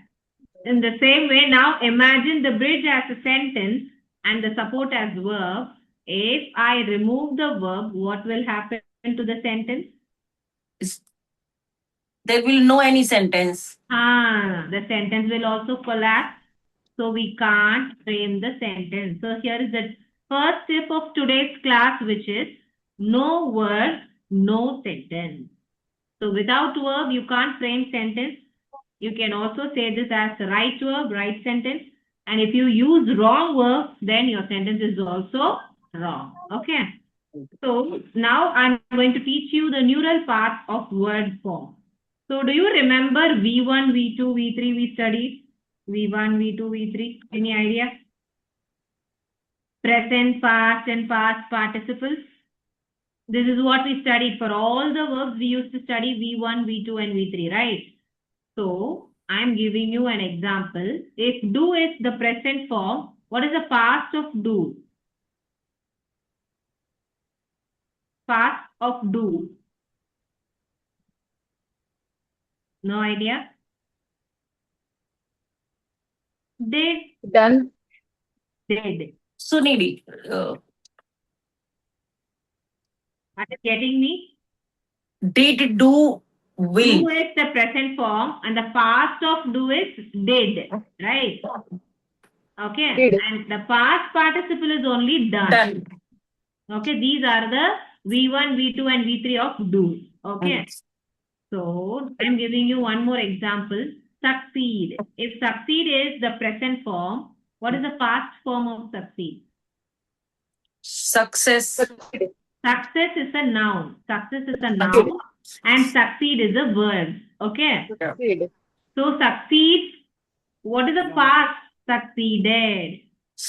In the same way, now imagine the bridge as a sentence and the support as verb. If I remove the verb, what will happen to the sentence? Is- There will no any sentence. The sentence will also collapse. So we can't frame the sentence. So here is the first step of today's class, which is no word, no sentence. So without verb, you can't frame sentence. You can also say this as right verb, right sentence. And if you use wrong verb, then your sentence is also wrong. Okay. So now I'm going to teach you the neural parts of word form. So do you remember V1, V2, V3 we studied? V1, V2, V3. Any idea? Present, past, and past participles. This is what we studied for all the verbs. We used to study V1, V2, and V3, right? So I'm giving you an example. If do is the present form, what is the past of do? Past of do. No idea? Did. Done. Did. Sunidhi, Are you getting me? did, do, will. Do is the present form and the past of do is did, right? Okay. Did. And the past participle is only done. Done. Okay. These are the V1, V2, and V3 of do. Okay. So I'm giving you one more example. Succeed. If succeed is the present form, what is the past form of succeed? Success. Succeed. Success is a noun. Success is a noun and succeed is a verb. Okay. Succeed. So succeed. What is the past? Succeeded.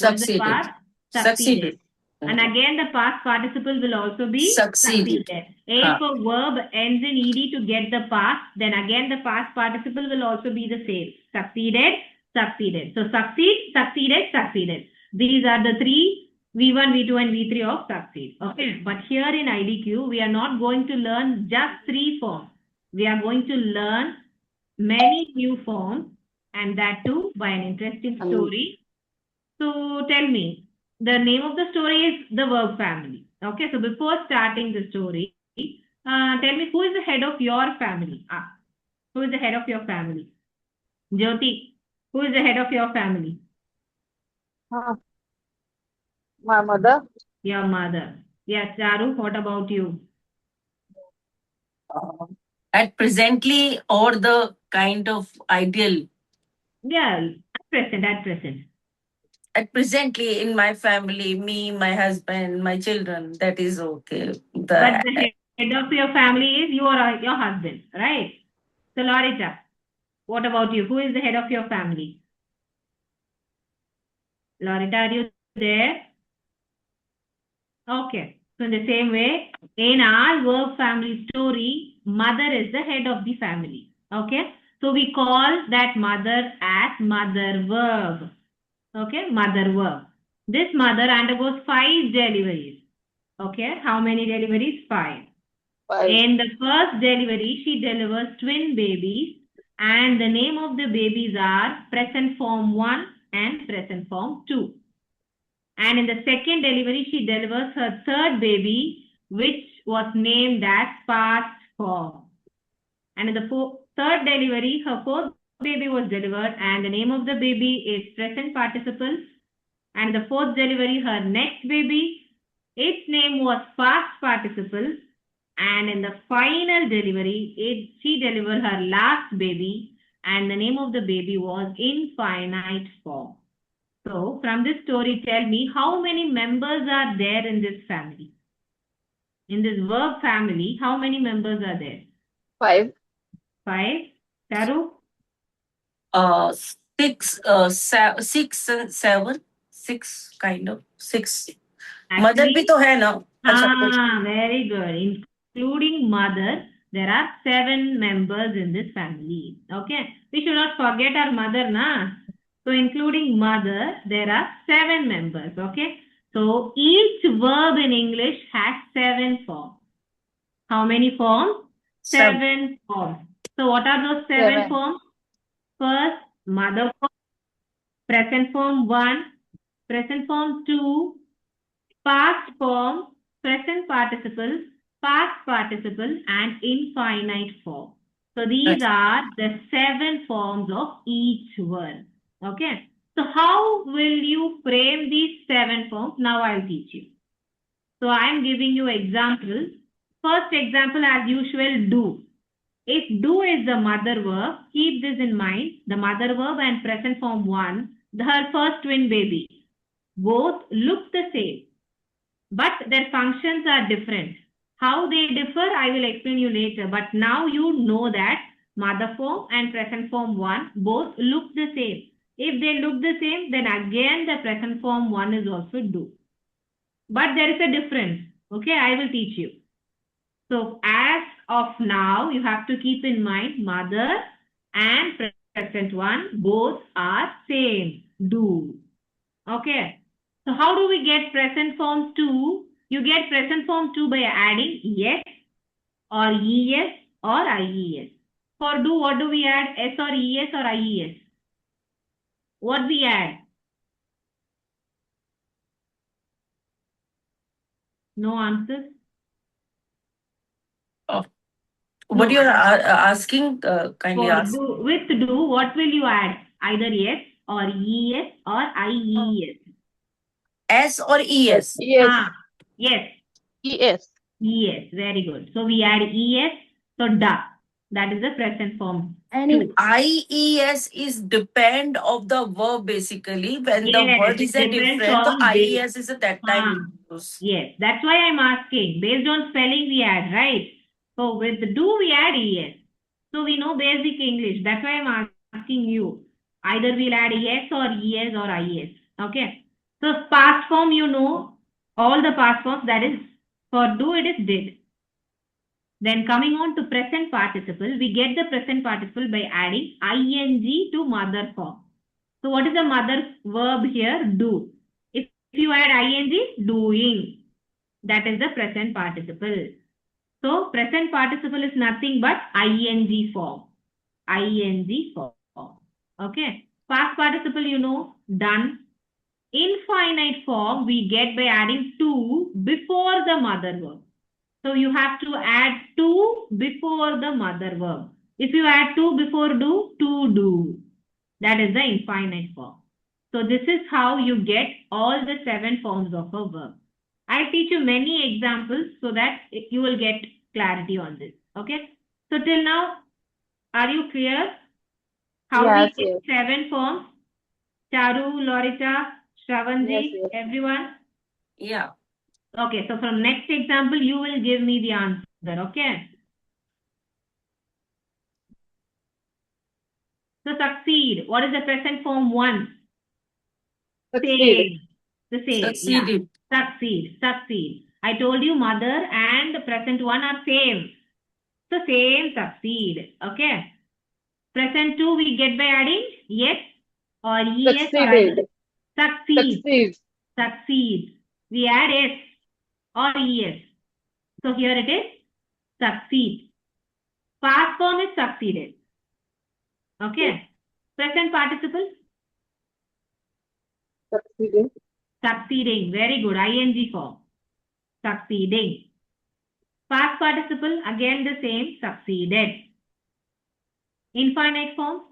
What is the Succeeded. past? Succeeded. And again, the past participle will also be Succeeded. A for verb ends in ed to get the past. Then again, the past participle will also be the same. Succeeded, succeeded. So succeed, succeeded, succeeded. These are the three V1, V2, and V3 of succeed. Okay. But here in IDQ, we are not going to learn just three forms. We are going to learn many new forms, and that too by an interesting story. So tell me, the name of the story is the verb family. Okay, so before starting the story, tell me who is the head of your family? Who is the head of your family? Jyoti, who is the head of your family? My mother. Your mother. Yes, Charu, what about you? At presently, or the kind of ideal. Yeah, at present. At presently, in my family, me, my husband, my children, that is okay. But the head of your family is your husband, right? So Lorita, what about you? Who is the head of your family? Lorita, are you there? Okay. So in the same way, in our verb family story, mother is the head of the family. Okay. So we call that mother as mother verb. Okay. Mother verb. This mother undergoes 5 deliveries. Okay. How many deliveries? 5. 5. In the first delivery, she delivers twin babies, and the name of the babies are present form 1 and present form 2. And in the second delivery, she delivers her third baby, which was named as past form. And in the third delivery, her fourth baby was delivered, and the name of the baby is present participle. And the fourth delivery, her next baby, its name was past participle. And in the final delivery, she delivered her last baby, and the name of the baby was infinite form. So, from this story, tell me how many members are there in this family? In this verb family, how many members are there? 5. 5. Taru? 6, 6 and 7, 6 kind of 6. Mother Actually, भी तो है ना? very good. Including mother, there are 7 members in this family. Okay. We should not forget our mother, na? So including mother, there are 7 members. Okay. So each verb in English has 7 forms. How many forms? 7 forms. So what are those 7 forms? First, mother form, present form 1, present form 2, past form, present participle, past participle, and infinite form. So these are the 7 forms of each word. Okay. So how will you frame these 7 forms? Now I'll teach you. So I'm giving you examples. First example, as usual, do. If do is the mother verb, keep this in mind. The mother verb and present form 1, her first twin baby, both look the same, but their functions are different. How they differ, I will explain you later. But now you know that mother form and present form 1 both look the same. If they look the same, then again the present form 1 is also do. But there is a difference. Okay, I will teach you. So as of now, you have to keep in mind mother and present 1 both are same, do. Okay. So how do we get present form 2? You get present form 2 by adding yes or es or ies. For do, what do we add? S or es or ies? What we add? No answers? What you are asking, kindly For ask. do, with do, what will you add? Either yes or es or ies. S or ES? Yes. Yes. Yes. Yes, very good. So we add es, so da. That is the present form. And in IES is depend of the verb basically. When the Yes, word it is a depends different, so on IES is at that time use. Yes, that's why I'm asking. Based on spelling we add, right? So with do we add es. So we know basic English. That's why I'm asking you. Either we'll add yes or es or ies. Okay. So past form, you know, all the past forms, that is, for do it is did. Then coming on to present participle, we get the present participle by adding ing to mother form. So what is the mother verb here? Do. If you add ing, doing. That is the present participle. So present participle is nothing but ing form. ing form. Okay. Past participle, you know, done. Infinite form we get by adding to before the mother verb. So you have to add to before the mother verb. If you add to before do, to do. That is the infinite form. So this is how you get all the 7 forms of a verb. I'll teach you many examples so that you will get clarity on this. Okay. So till now, are you clear how we Yes, get yes. 7 forms? Charu, Lorita, Shravanji, Yes, yes. everyone? Yeah. Okay, so from next example, you will give me the answer, okay? So succeed. What is the present form 1? Succeed. Same. The same, yeah. Succeeded. Succeed, succeed. I told you mother and the present one are same. So same, succeed, okay? Present 2 we get by adding yes or yes or Succeeded. succeed, Succeed. succeed. We add s or es. So here it is succeed. Past form is succeeded. Okay. Present participle Succeeding. succeeding. Very good. ing form. Succeeding. Past participle again the same. Succeeded. Infinite form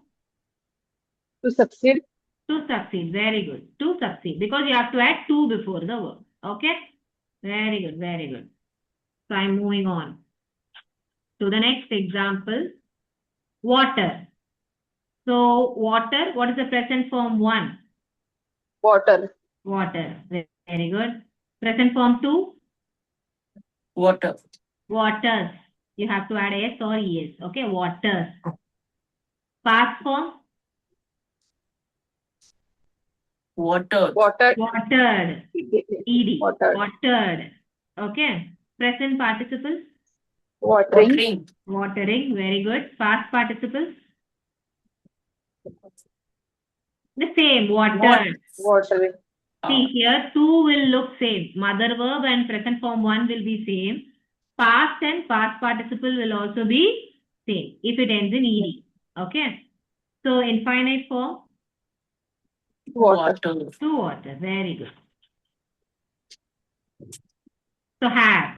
To succeed. to succeed. Very good. To succeed because you have to add to before the verb. Okay. Very good. Very good. So I'm moving on to the next example. Water. So water. What is the present form 1? Water. Water. Very good. Present form 2? Water. Waters. You have to add s or es. Okay, waters. Past form? Water. Water. Watered. Ed. Water. Watered. Okay. Present participles? Watering. Watering. Watering. Very good. Past participles? The same. Watered. Watering. See here, 2 will look same. Mother verb and present form 1 will be same. Past and past participle will also be same if it ends in ed. Okay. So infinite form? Water. Water. To water. Very good. So have.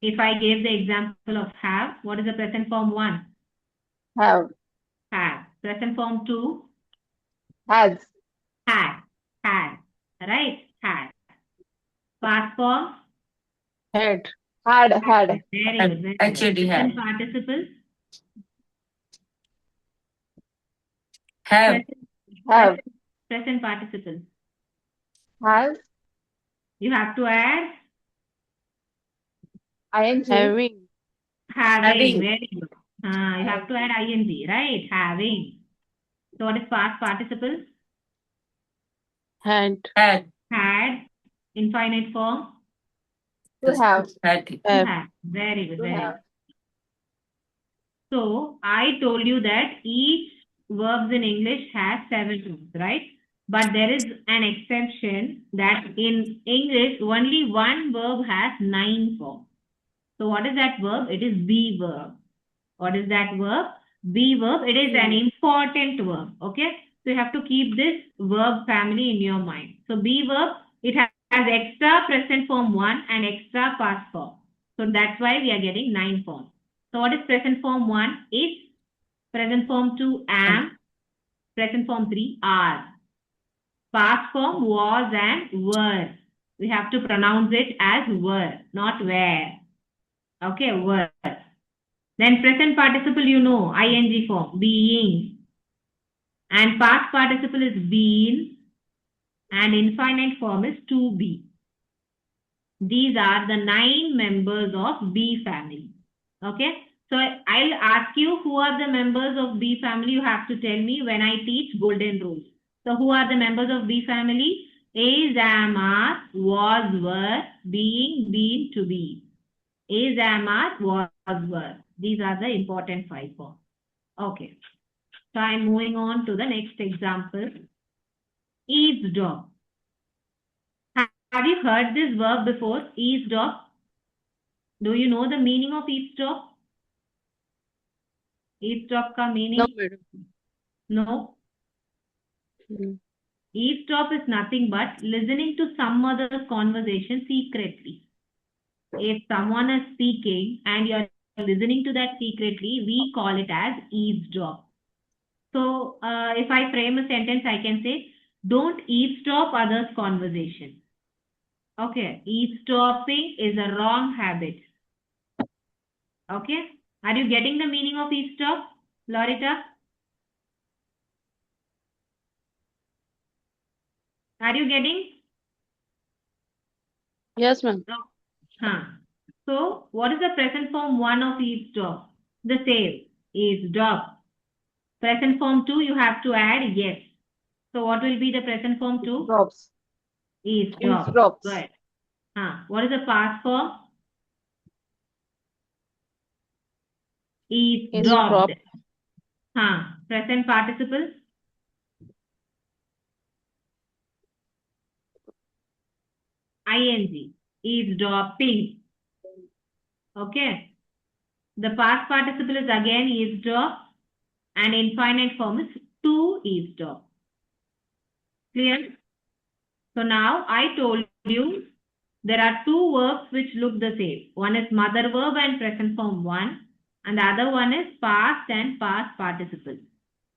If I gave the example of have, what is the present form 1? Have. Have. Present form 2? Has. Had. Had. Right? Had. Past form? Had. Had. Had. Very good. Very good. Actually have. Present participles? Have. Have. Present participles. Has. You have to add ing. Having. having. Having. Very good. You have to add ing, right? Having. So what is past participles? Had. Had. Had. Infinite form? To have. Had. To Have. have. Very good. To Very have. good. So I told you that each verbs in English has 7 forms, right? But there is an exception that in English only one verb has 9 forms. So what is that verb? It is be verb. What is that verb? Be verb. It is an important verb. Okay. So you have to keep this verb family in your mind. So be verb, it has extra present form 1 and extra past form. So that's why we are getting 9 forms. So what is present form 1? Is. Present form 2 am. Present form 3 are. Past form was and were. We have to pronounce it as were, not were. Okay, were. Then present participle, you know, ing form, being. And past participle is been. And infinite form is to be. These are the 9 members of B family. Okay. So I'll ask you who are the members of B family. You have to tell me when I teach golden rules. So who are the members of B family? Is, am, are, was, were, being, been, to be. Is, am, are, was, were. These are the important 5 forms. Okay. So I'm moving on to the next example. Eavesdrop. Have you heard this verb before? Eavesdrop. Do you know the meaning of eavesdrop? Eavesdrop ka No, meaning? madam. No. Hmm. Eavesdrop is nothing but listening to some other's conversation secretly. If someone is speaking and you're listening to that secretly, we call it as eavesdrop. So if I frame a sentence, I can say, don't eavesdrop others' conversation. Okay, eavesdropping is a wrong habit. Okay, are you getting the meaning of eavesdrop, Loretta? Are you getting? Yes, ma'am. No. Huh. So, what is the present form 1 of eavesdrop? The same, eavesdrop. Present form 2, you have to add yes. So, what will be the present form 2? Drops. Eavesdrop. Eavesdrops. Good. Huh. What is the past form? Eavesdropped. Eavesdrop. Huh. Present participle? ing. Eavesdropping. Okay. The past participle is again eavesdrop, and infinite form is to eavesdrop. Clear? So now I told you there are 2 verbs which look the same. One is mother verb and present form 1, and the other one is past and past participle.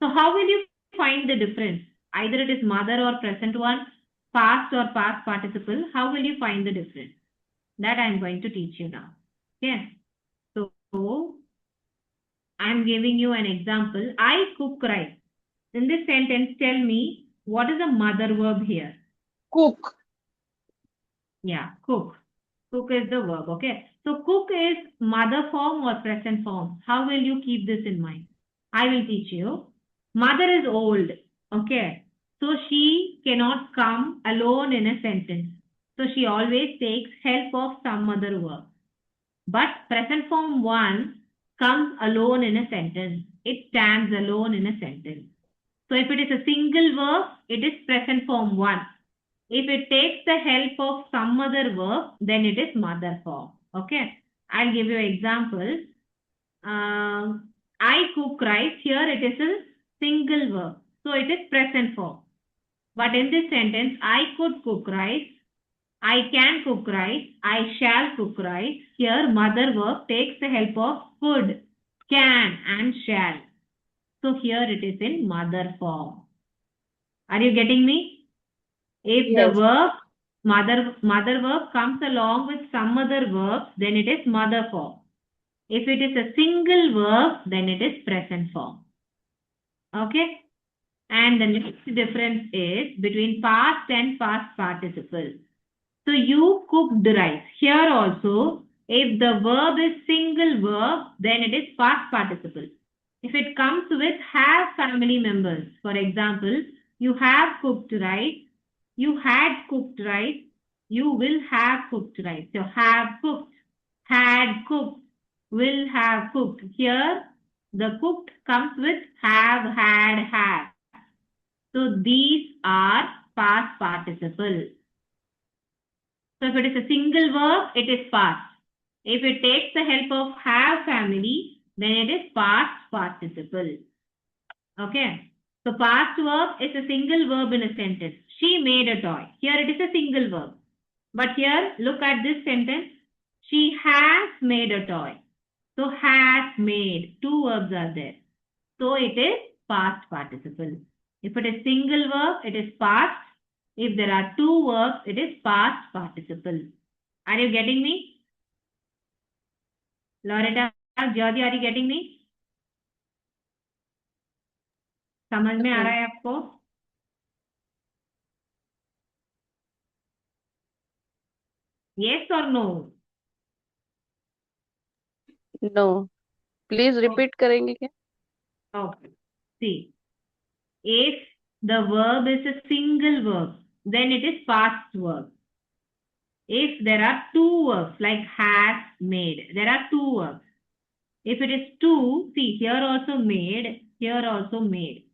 So how will you find the difference? Either it is mother or present one, past or past participle. How will you find the difference? That I am going to teach you now. Okay. So I am giving you an example. I cook rice. In this sentence, tell me what is the mother verb here? Cook. Yeah, cook. Cook is the verb, okay? So cook is mother form or present form. How will you keep this in mind? I will teach you. Mother is old, okay? So she cannot come alone in a sentence. So she always takes help of some other verb. But present form 1 comes alone in a sentence. It stands alone in a sentence. So if it is a single verb, it is present form 1. If it takes the help of some other verb, then it is mother form. Okay. I'll give you examples. I cook rice. Here it is a single verb. So it is present form. But in this sentence, I could cook rice. I can cook rice. I shall cook rice. Here mother verb takes the help of could, can and shall. So here it is in mother form. Are you getting me? If the Yes. verb mother verb comes along with some other verb, then it is mother form. If it is a single verb, then it is present form. Okay? And the next difference is between past and past participle. So you cooked rice. Here also, if the verb is single verb, then it is past participle. If it comes with have family members, for example, you have cooked rice, you had cooked rice, you will have cooked rice. So have cooked, had cooked, will have cooked. Here, the cooked comes with have, had, have. So these are past participle. So if it is a single verb, it is past. If it takes the help of have family, then it is past participle. Okay. So past verb is a single verb in a sentence. She made a toy. Here it is a single verb. But here, look at this sentence. She has made a toy. So has made. 2 verbs are there. So it is past participle. If it is single verb, it is past. If there are 2 verbs, it is past participle. Are you getting me? Loretta, Jyoti, are you getting me? समझ में आ रहा है आपको? Yes or no? No. Please repeat करेंगे क्या? Okay. See, if the verb is a single verb, then it is past verb. If there are two verbs like has, made, there are two verbs. If it is two, see here also made, here also made.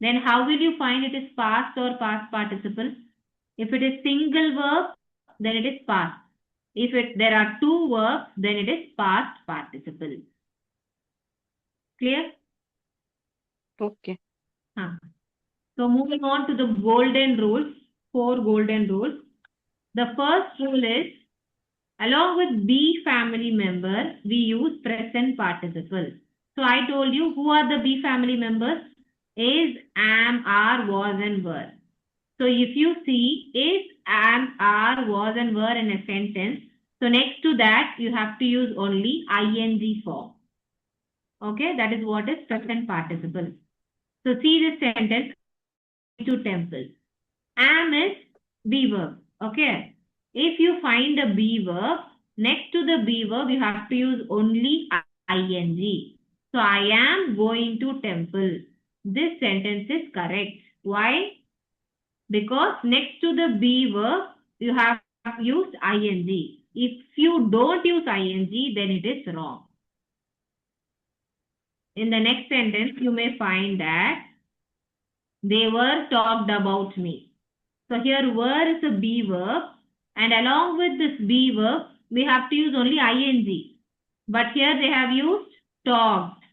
Then how will you find it is past or past participle? If it is single verb, then it is past. If there are two verbs, then it is past participle. Clear? Okay. So moving on to the golden rules, 4 golden rules. The first rule is, along with be family members, we use present participle. So I told you who are the be family members? Is, am, are, was and were. So if you see is, am, are, was and were in a sentence, so next to that you have to use only ing form. Okay, that is what is present participle. So see this sentence, to temple. Am is be verb. Okay. If you find a be verb, next to the be verb, you have to use only ing. So I am going to temple. This sentence is correct. Why? Because next to the be verb, you have used ing. If you don't use ing, then it is wrong. In the next sentence, you may find that they were talked about me. So here were is a be verb, and along with this be verb, we have to use only ing. But here they have used talked.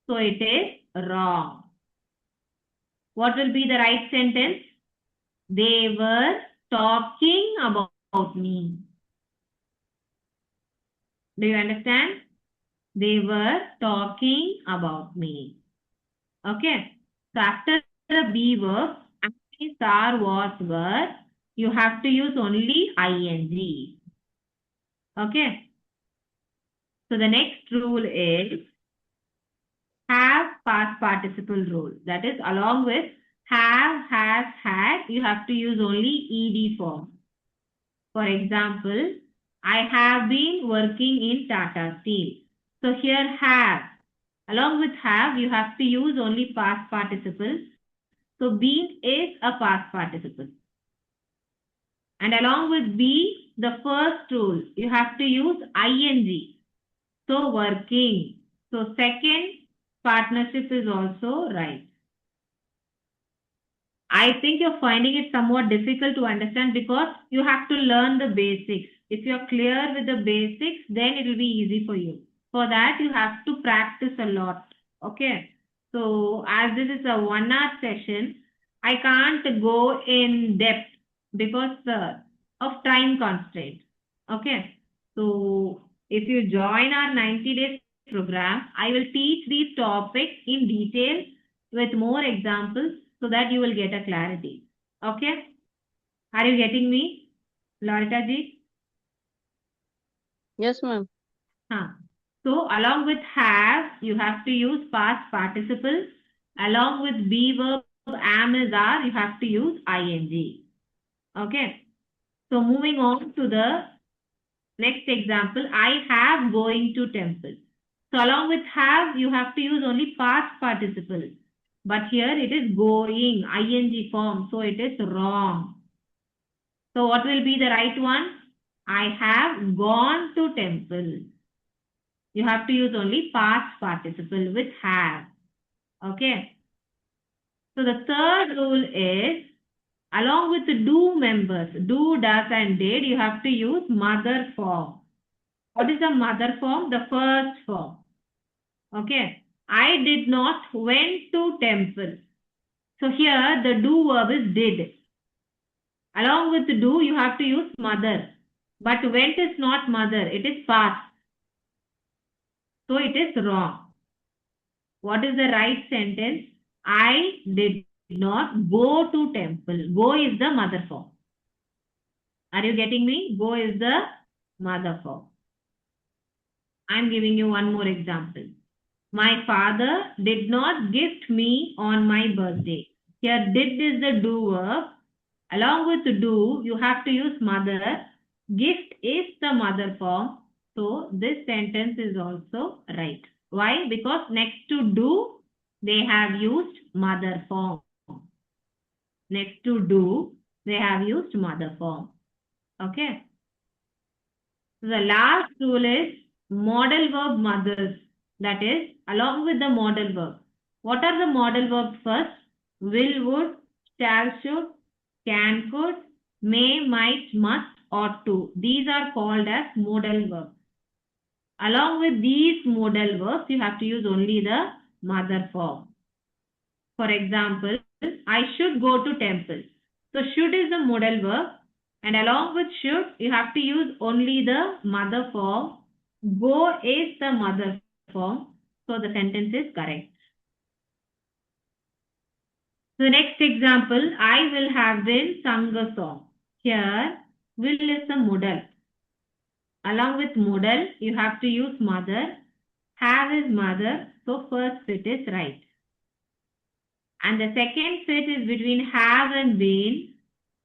So it is wrong. What will be the right sentence? They were talking about me. Do you understand? They were talking about me. Okay. So after the be verb, is, are, was, were, you have to use only ing. Okay. So the next rule is have past participle rule. That is, along with have, has, had, you have to use only ed form. For example, I have been working in Tata Steel. So here have. Along with have, you have to use only past participle. So been is a past participle. And along with be, the first rule, you have to use ing. So working. So second partnership is also right. I think you're finding it somewhat difficult to understand because you have to learn the basics. If you're clear with the basics, then it will be easy for you. For that, you have to practice a lot. Okay. So as this is a 1 hour session, I can't go in depth because of time constraint. Okay. So if you join our 90 days program, I will teach these topics in detail with more examples so that you will get a clarity. Okay? Are you getting me, Lorita ji? Yes, ma'am. So along with have, you have to use past participle. Along with be verb, am is are, you have to use ing. Okay? So moving on to the next example, I have going to temple. So along with have, you have to use only past participle. But here it is going, ing form. So it is wrong. So what will be the right one? I have gone to temple. You have to use only past participle with have. Okay. So the third rule is, along with the do members, do, does and did, you have to use mother form. What is the mother form? The first form. Okay. I did not went to temple. So here the do verb is did. Along with the do, you have to use mother. But went is not mother. It is past. So it is wrong. What is the right sentence? I did not go to temple. Go is the mother form. Are you getting me? Go is the mother form. I'm giving you one more example. My father did not gift me on my birthday. Here did is the do verb. Along with do, you have to use mother. Gift is the mother form. So this sentence is also right. Why? Because next to do, they have used mother form. Next to do, they have used mother form. Okay. The last rule is modal verb mothers. That is, along with the modal verb. What are the modal verbs first? Will, would, shall, should, can, could, may, might, must, ought to. These are called as modal verbs. Along with these modal verbs, you have to use only the mother form. For example, I should go to temple. So should is the modal verb, and along with should, you have to use only the mother form. Go is the mother form. So the sentence is correct. The next example, I will have been sung a song. Here, will is the modal. Along with modal, you have to use mother. Have is mother. So first fit is right. And the second fit is between have and been.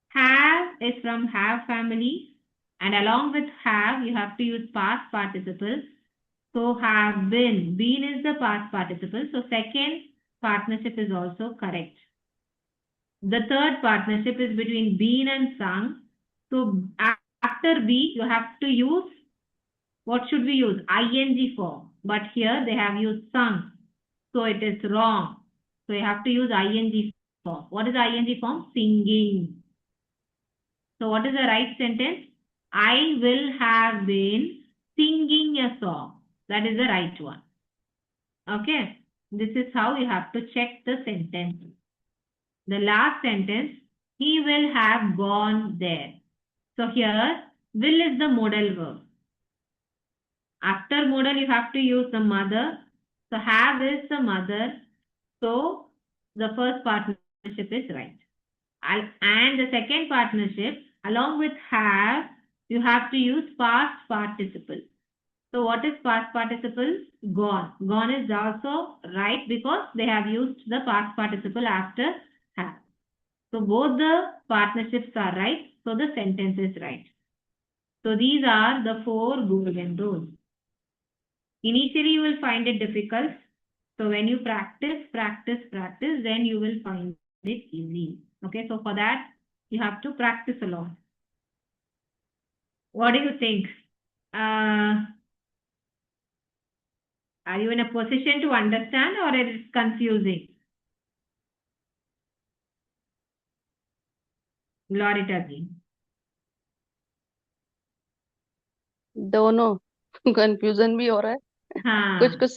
Have is from have family, and along with have, you have to use past participle. So have been. Been is the past participle. So second partnership is also correct. The third partnership is between been and sung. So after be, you have to use, what should we use? ing form. But here they have used sung. So it is wrong. So you have to use ing form. What is ing form? Singing. So what is the right sentence? I will have been singing a song. That is the right one. Okay. This is how you have to check the sentence. The last sentence, he will have gone there. So here, will is the modal verb. After modal, you have to use the mother. So have is the mother. So the first partnership is right. And the second partnership, along with have, you have to use past participle. So what is past participle? Gone. Gone is also right because they have used the past participle after have. So both the partnerships are right. So the sentence is right. So these are the 4 golden rules. Initially, you will find it difficult. So when you practice, then you will find it easy. Okay, so for that, you have to practice a lot. What do you think? Are you in a position to understand or it is confusing? Glorita ji. दोनों confusion भी हो रहा है कुछ हाँ कुछ